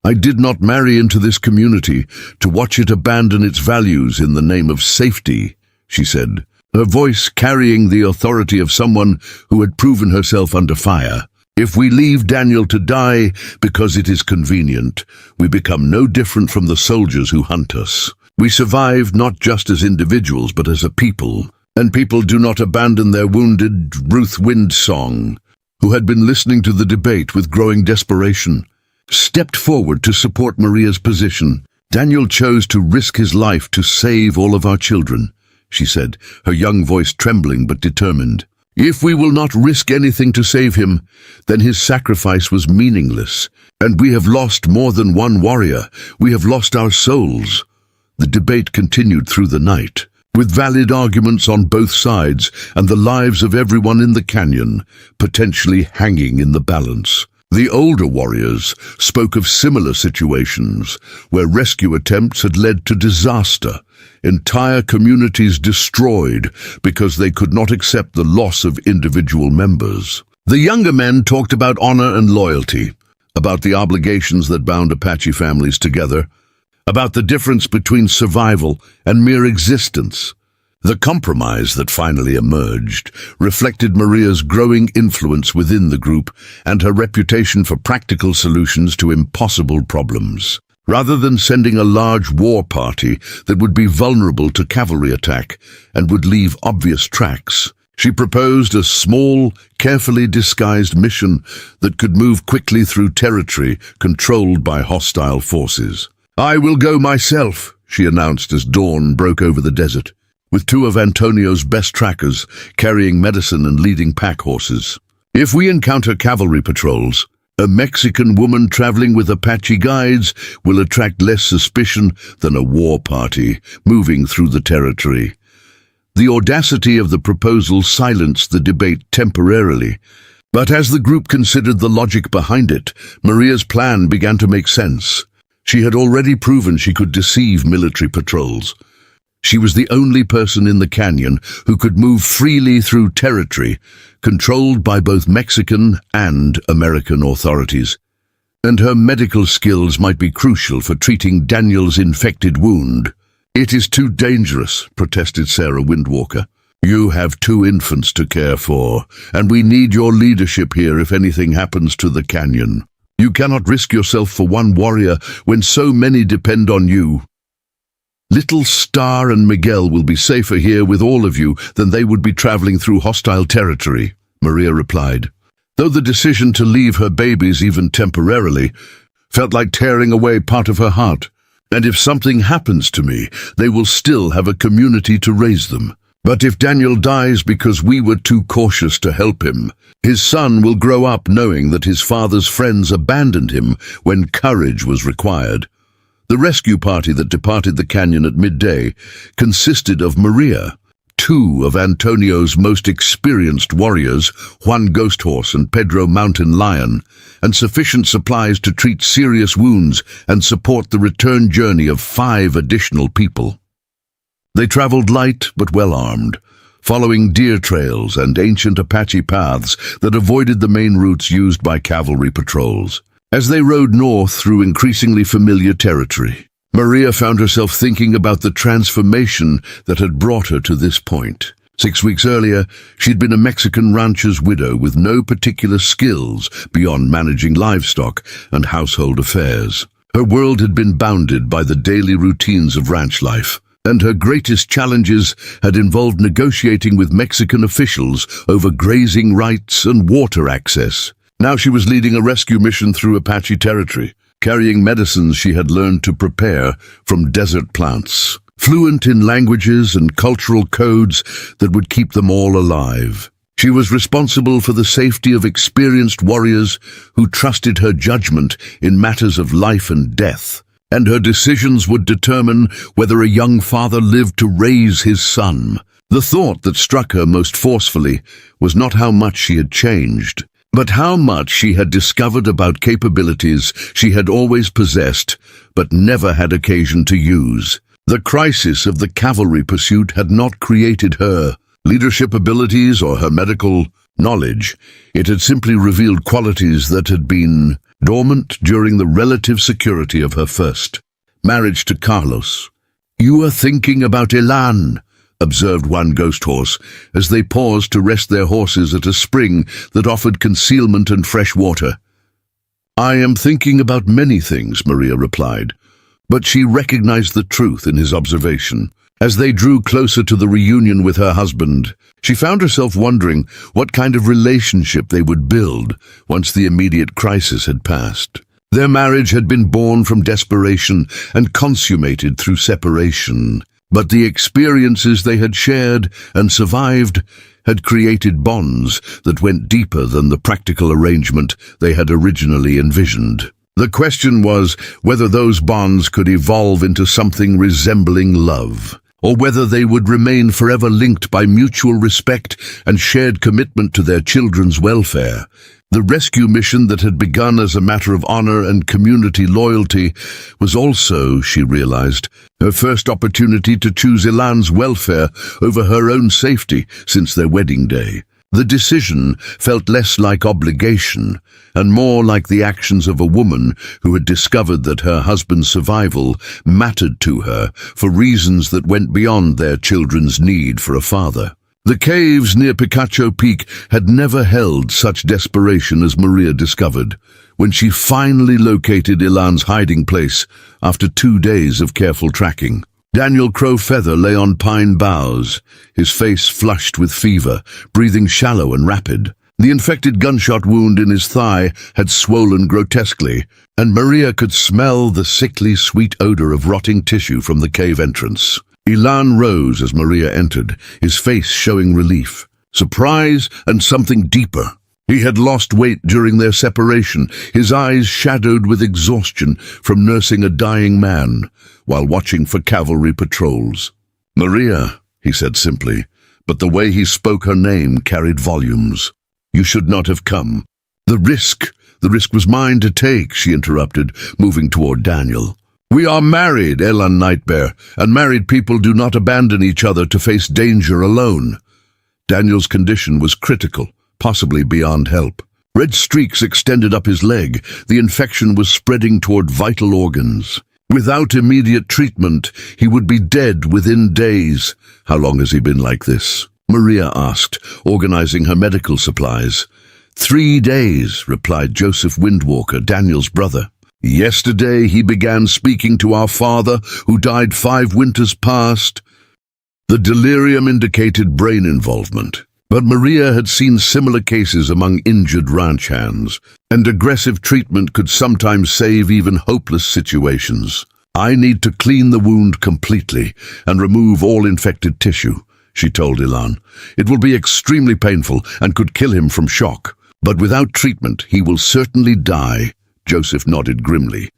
"I did not marry into this community to watch it abandon its values in the name of safety," she said, her voice carrying the authority of someone who had proven herself under fire. "If we leave Daniel to die because it is convenient, we become no different from the soldiers who hunt us. We survive not just as individuals but as a people, and people do not abandon their wounded." Ruth Windsong, who had been listening to the debate with growing desperation, stepped forward to support Maria's position. "Daniel chose to risk his life to save all of our children," she said, her young voice trembling but determined. "If we will not risk anything to save him, then his sacrifice was meaningless, and we have lost more than one warrior. We have lost our souls." The debate continued through the night, with valid arguments on both sides and the lives of everyone in the canyon potentially hanging in the balance. The older warriors spoke of similar situations where rescue attempts had led to disaster, entire communities destroyed because they could not accept the loss of individual members. The younger men talked about honor and loyalty, about the obligations that bound Apache families together, about the difference between survival and mere existence. The compromise that finally emerged reflected Maria's growing influence within the group and her reputation for practical solutions to impossible problems. Rather than sending a large war party that would be vulnerable to cavalry attack and would leave obvious tracks, she proposed a small, carefully disguised mission that could move quickly through territory controlled by hostile forces. "I will go myself," she announced as dawn broke over the desert, with two of Antonio's best trackers carrying medicine and leading pack horses. "If we encounter cavalry patrols, a Mexican woman traveling with Apache guides will attract less suspicion than a war party moving through the territory." The audacity of the proposal silenced the debate temporarily, but as the group considered the logic behind it, Maria's plan began to make sense. She had already proven she could deceive military patrols. She was the only person in the canyon who could move freely through territory controlled by both Mexican and American authorities, and her medical skills might be crucial for treating Daniel's infected wound. "It is too dangerous," protested Sarah Windwalker. "You have 2 infants to care for, and we need your leadership here if anything happens to the canyon. You cannot risk yourself for one warrior when so many depend on you." "Little Star and Miguel will be safer here with all of you than they would be traveling through hostile territory," Maria replied, though the decision to leave her babies even temporarily felt like tearing away part of her heart. "And if something happens to me, they will still have a community to raise them. But if Daniel dies because we were too cautious to help him, his son will grow up knowing that his father's friends abandoned him when courage was required." The rescue party that departed the canyon at midday consisted of Maria, 2 of Antonio's most experienced warriors, Juan Ghost Horse and Pedro Mountain Lion, and sufficient supplies to treat serious wounds and support the return journey of 5 additional people. They traveled light but well-armed, following deer trails and ancient Apache paths that avoided the main routes used by cavalry patrols. As they rode north through increasingly familiar territory, Maria found herself thinking about the transformation that had brought her to this point. 6 weeks earlier, she'd been a Mexican rancher's widow with no particular skills beyond managing livestock and household affairs. Her world had been bounded by the daily routines of ranch life, and her greatest challenges had involved negotiating with Mexican officials over grazing rights and water access. Now she was leading a rescue mission through Apache territory, carrying medicines she had learned to prepare from desert plants, fluent in languages and cultural codes that would keep them all alive. She was responsible for the safety of experienced warriors who trusted her judgment in matters of life and death, and her decisions would determine whether a young father lived to raise his son. The thought that struck her most forcefully was not how much she had changed, but how much she had discovered about capabilities she had always possessed but never had occasion to use. The crisis of the cavalry pursuit had not created her. leadership abilities or her medical knowledge. It had simply revealed qualities that had been dormant during the relative security of her first marriage to Carlos. "You are thinking about Elan," observed one ghost horse as they paused to rest their horses at a spring that offered concealment and fresh water. "I am thinking about many things," Maria replied, but she recognized the truth in his observation. As they drew closer to the reunion with her husband, she found herself wondering what kind of relationship they would build once the immediate crisis had passed. Their marriage had been born from desperation and consummated through separation, but the experiences they had shared and survived had created bonds that went deeper than the practical arrangement they had originally envisioned. The question was whether those bonds could evolve into something resembling love, or whether they would remain forever linked by mutual respect and shared commitment to their children's welfare. The rescue mission that had begun as a matter of honor and community loyalty was also, she realized, her first opportunity to choose Elan's welfare over her own safety since their wedding day. The decision felt less like obligation and more like the actions of a woman who had discovered that her husband's survival mattered to her for reasons that went beyond their children's need for a father. The caves near Picacho Peak had never held such desperation as Maria discovered when she finally located Elan's hiding place after 2 days of careful tracking. Daniel Crow Feather lay on pine boughs, his face flushed with fever, breathing shallow and rapid. The infected gunshot wound in his thigh had swollen grotesquely, and Maria could smell the sickly sweet odor of rotting tissue from the cave entrance. Elan rose as Maria entered, his face showing relief, surprise, and something deeper. He had lost weight during their separation, his eyes shadowed with exhaustion from nursing a dying man while watching for cavalry patrols. "Maria," he said simply, but the way he spoke her name carried volumes. "You should not have come." The risk was mine to take," she interrupted, moving toward Daniel. "We are married, Elan Nightbear, and married people do not abandon each other to face danger alone." Daniel's condition was critical, possibly beyond help. Red streaks extended up his leg. The infection was spreading toward vital organs. Without immediate treatment, he would be dead within days. "How long has he been like this?" Maria asked, organizing her medical supplies. 3 days, replied Joseph Windwalker, Daniel's brother. "Yesterday he began speaking to our father, who died 5 winters past." The delirium indicated brain involvement, but Maria had seen similar cases among injured ranch hands, and aggressive treatment could sometimes save even hopeless situations. "I need to clean the wound completely and remove all infected tissue," she told Elan. "It will be extremely painful and could kill him from shock, but without treatment he will certainly die." Joseph nodded grimly.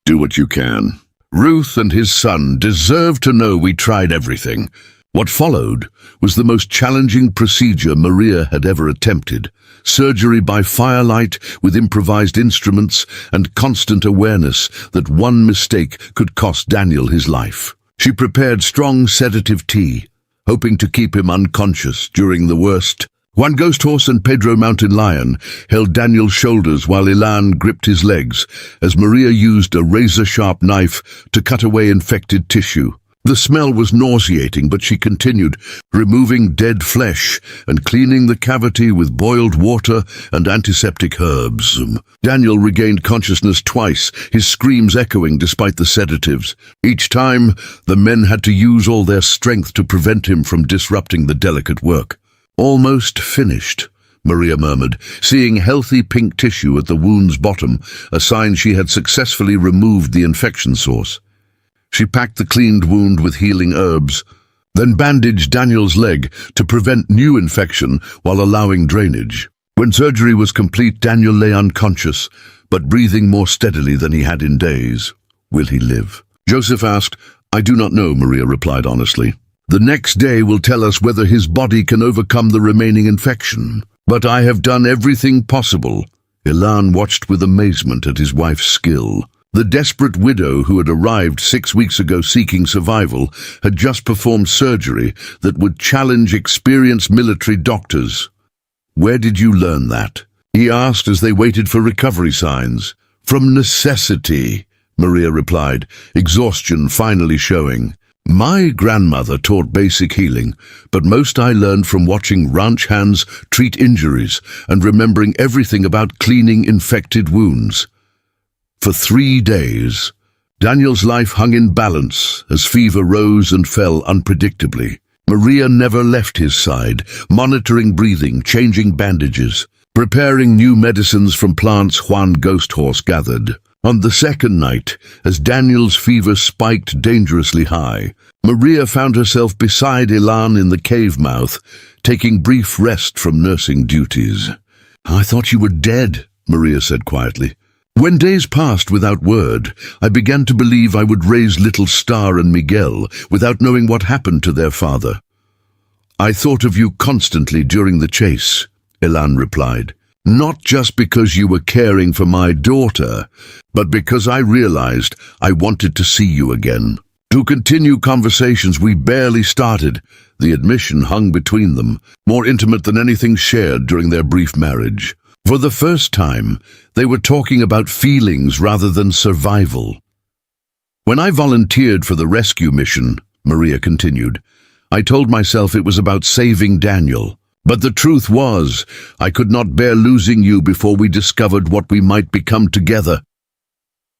"Do what you can. Ruth and his son deserve to know we tried everything." What followed was the most challenging procedure Maria had ever attempted. Surgery by firelight with improvised instruments and constant awareness that one mistake could cost Daniel his life. She prepared strong sedative tea, hoping to keep him unconscious during the worst. One ghost horse and Pedro Mountain Lion held Daniel's shoulders while Elan gripped his legs as Maria used a razor-sharp knife to cut away infected tissue. The smell was nauseating, but she continued, removing dead flesh and cleaning the cavity with boiled water and antiseptic herbs. Daniel regained consciousness twice, his screams echoing despite the sedatives. Each time, the men had to use all their strength to prevent him from disrupting the delicate work. "Almost finished," Maria murmured, seeing healthy pink tissue at the wound's bottom, a sign she had successfully removed the infection source. She packed the cleaned wound with healing herbs, then bandaged Daniel's leg to prevent new infection while allowing drainage. When surgery was complete, Daniel lay unconscious, but breathing more steadily than he had in days. "Will he live?" Joseph asked. "I do not know," Maria replied honestly. "The next day will tell us whether his body can overcome the remaining infection. But I have done everything possible." Elan watched with amazement at his wife's skill. The desperate widow who had arrived 6 weeks ago seeking survival had just performed surgery that would challenge experienced military doctors. "Where did you learn that?" he asked as they waited for recovery signs. "From necessity," Maria replied, exhaustion finally showing. "My grandmother taught basic healing, but most I learned from watching ranch hands treat injuries and remembering everything about cleaning infected wounds." For 3 days, Daniel's life hung in balance as fever rose and fell unpredictably. Maria never left his side, monitoring breathing, changing bandages, preparing new medicines from plants Juan Ghost Horse gathered. On the second night, as Daniel's fever spiked dangerously high, Maria found herself beside Ilan in the cave mouth, taking brief rest from nursing duties. "I thought you were dead," Maria said quietly. "When days passed without word, I began to believe I would raise little Star and Miguel without knowing what happened to their father." "I thought of you constantly during the chase," Ilan replied. "Not just because you were caring for my daughter, but because I realized I wanted to see you again. To continue conversations we barely started." The admission hung between them, more intimate than anything shared during their brief marriage. For the first time, they were talking about feelings rather than survival. "When I volunteered for the rescue mission," Maria continued, "I told myself it was about saving Daniel. But the truth was, I could not bear losing you before we discovered what we might become together."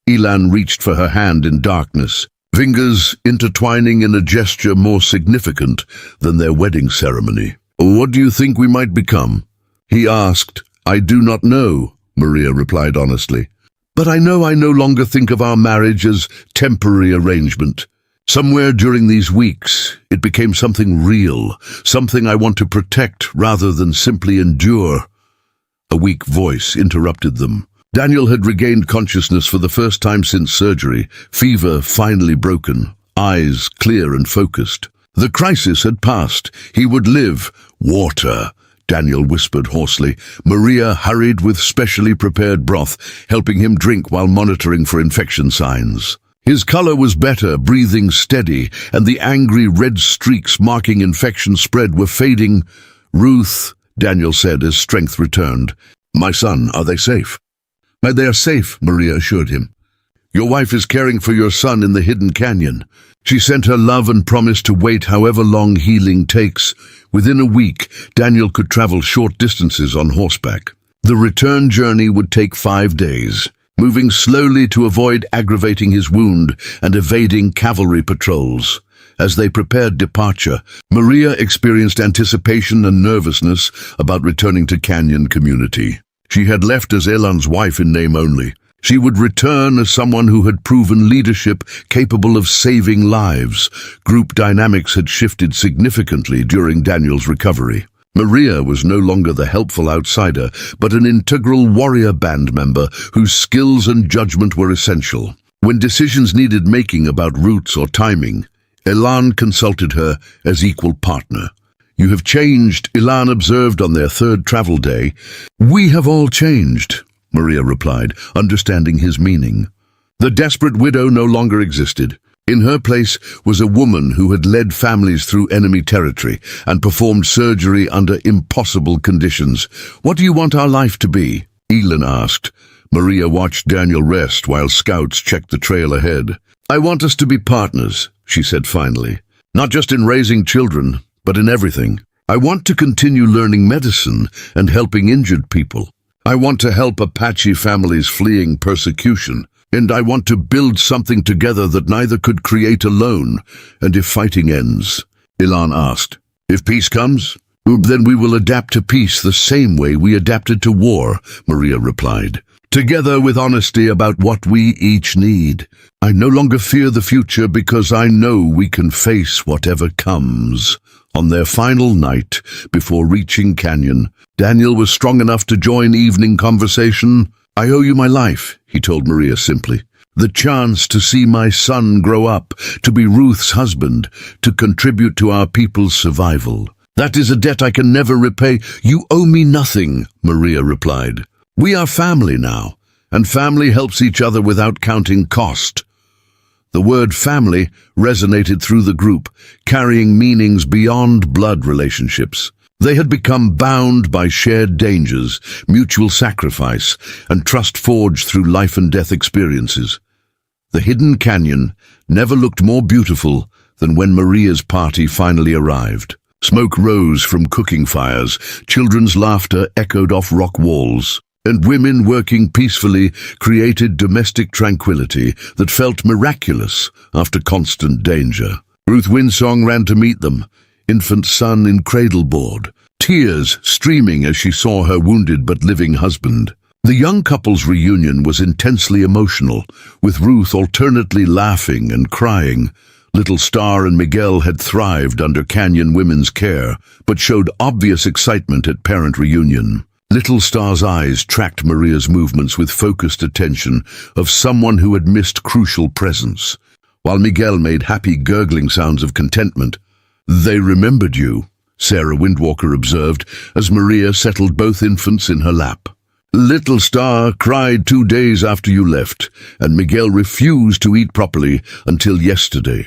Ilan reached for her hand in darkness, fingers intertwining in a gesture more significant than their wedding ceremony. "What do you think we might become?" he asked. "I do not know," Maria replied honestly. "But I know I no longer think of our marriage as temporary arrangement. Somewhere during these weeks, it became something real, something I want to protect rather than simply endure." A weak voice interrupted them. Daniel had regained consciousness for the first time since surgery, fever finally broken, eyes clear and focused. The crisis had passed. He would live. "Water," Daniel whispered hoarsely. Maria hurried with specially prepared broth, helping him drink while monitoring for infection signs. His color was better, breathing steady, and the angry red streaks marking infection spread were fading. "Ruth," Daniel said as strength returned. "My son, are they safe?" "They are safe," Maria assured him. "Your wife is caring for your son in the hidden canyon. She sent her love and promised to wait however long healing takes." Within a week, Daniel could travel short distances on horseback. The return journey would take 5 days. Moving slowly to avoid aggravating his wound and evading cavalry patrols. As they prepared departure, Maria experienced anticipation and nervousness about returning to Canyon Community. She had left as Elan's wife in name only. She would return as someone who had proven leadership capable of saving lives. Group dynamics had shifted significantly during Daniel's recovery. Maria was no longer the helpful outsider, but an integral warrior band member whose skills and judgment were essential. When decisions needed making about routes or timing, Elan consulted her as equal partner. "You have changed," Elan observed on their third travel day. "We have all changed," Maria replied, understanding his meaning. The desperate widow no longer existed. In her place was a woman who had led families through enemy territory and performed surgery under impossible conditions. "What do you want our life to be?" Elan asked. Maria watched Daniel rest while scouts checked the trail ahead. "I want us to be partners," she said finally. "Not just in raising children, but in everything. I want to continue learning medicine and helping injured people. I want to help Apache families fleeing persecution. And I want to build something together that neither could create alone. And if fighting ends," Elan asked, "if peace comes, then we will adapt to peace the same way we adapted to war," Maria replied. "Together with honesty about what we each need. I no longer fear the future because I know we can face whatever comes." On their final night, before reaching Canyon, Daniel was strong enough to join evening conversation. "I owe you my life," he told Maria simply. "The chance to see my son grow up, to be Ruth's husband, to contribute to our people's survival. That is a debt I can never repay." "You owe me nothing," Maria replied. "We are family now, and family helps each other without counting cost. The word family resonated through the group, carrying meanings beyond blood relationships. They had become bound by shared dangers, mutual sacrifice, and trust forged through life and death experiences. The hidden canyon never looked more beautiful than when Maria's party finally arrived. Smoke rose from cooking fires, children's laughter echoed off rock walls, and women working peacefully created domestic tranquility that felt miraculous after constant danger. Ruth Winsong ran to meet them, infant son in cradleboard, tears streaming as she saw her wounded but living husband. The young couple's reunion was intensely emotional, with Ruth alternately laughing and crying. Little Star and Miguel had thrived under Canyon women's care, but showed obvious excitement at parent reunion. Little Star's eyes tracked Maria's movements with focused attention of someone who had missed crucial presence, while Miguel made happy gurgling sounds of contentment. "They remembered you," Sarah Windwalker observed as Maria settled both infants in her lap. "Little Star cried 2 days after you left, and Miguel refused to eat properly until yesterday."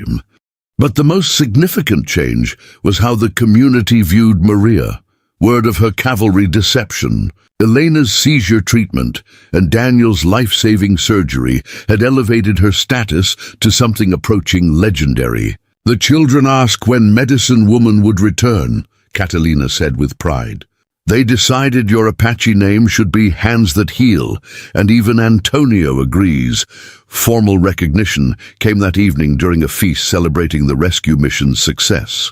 But the most significant change was how the community viewed Maria. Word of her cavalry deception, Elena's seizure treatment, and Daniel's life-saving surgery had elevated her status to something approaching legendary. "The children ask when Medicine Woman would return," Catalina said with pride. "They decided your Apache name should be Hands That Heal, and even Antonio agrees." Formal recognition came that evening during a feast celebrating the rescue mission's success.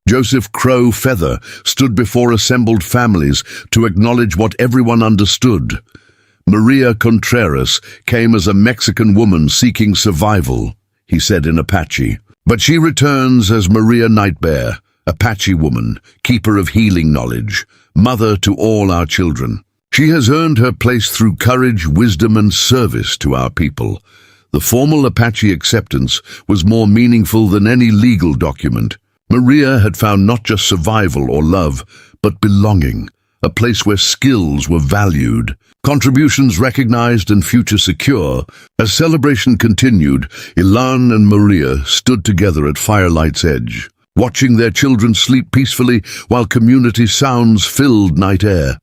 Joseph Crow Feather stood before assembled families to acknowledge what everyone understood. "Maria Contreras came as a Mexican woman seeking survival," he said in Apache. "But she returns as Maria Nightbear, Apache woman, keeper of healing knowledge, mother to all our children. She has earned her place through courage, wisdom, and service to our people." The formal Apache acceptance was more meaningful than any legal document. Maria had found not just survival or love, but belonging, a place where skills were valued, contributions recognized, and future secure. As celebration continued, Ilan and Maria stood together at firelight's edge, watching their children sleep peacefully while community sounds filled night air.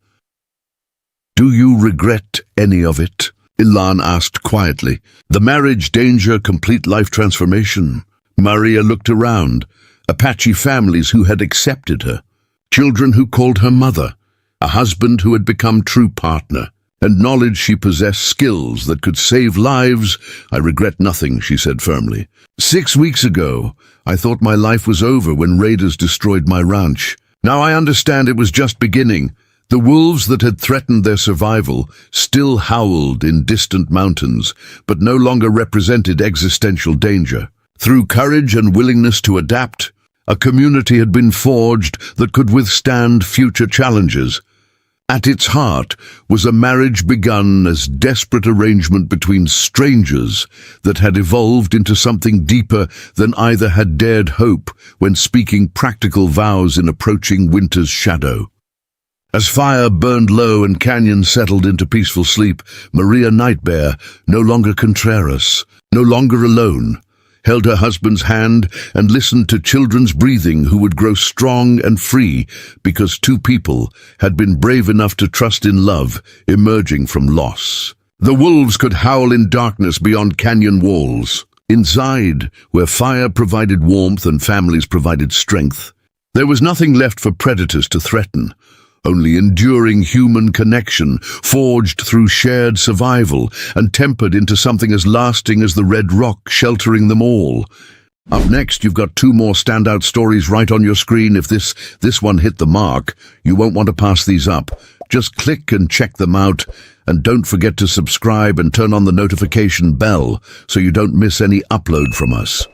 "Do you regret any of it?" Ilan asked quietly. "The marriage, danger, complete life transformation." Maria looked around. Apache families who had accepted her, children who called her mother, a husband who had become true partner, and knowledge she possessed skills that could save lives. "I regret nothing," she said firmly. 6 weeks ago, I thought my life was over when raiders destroyed my ranch. Now I understand it was just beginning. The wolves that had threatened their survival still howled in distant mountains, but no longer represented existential danger. Through courage and willingness to adapt, a community had been forged that could withstand future challenges. At its heart was a marriage begun as desperate arrangement between strangers that had evolved into something deeper than either had dared hope when speaking practical vows in approaching winter's shadow. As fire burned low and Canyon settled into peaceful sleep, Maria Nightbear, no longer Contreras, no longer alone, held her husband's hand and listened to children's breathing who would grow strong and free because two people had been brave enough to trust in love emerging from loss. The wolves could howl in darkness beyond canyon walls. Inside, where fire provided warmth and families provided strength, there was nothing left for predators to threaten. Only enduring human connection, forged through shared survival and tempered into something as lasting as the red rock sheltering them all. Up next, you've got 2 more standout stories right on your screen. If this one hit the mark, you won't want to pass these up. Just click and check them out, and don't forget to subscribe and turn on the notification bell so you don't miss any upload from us.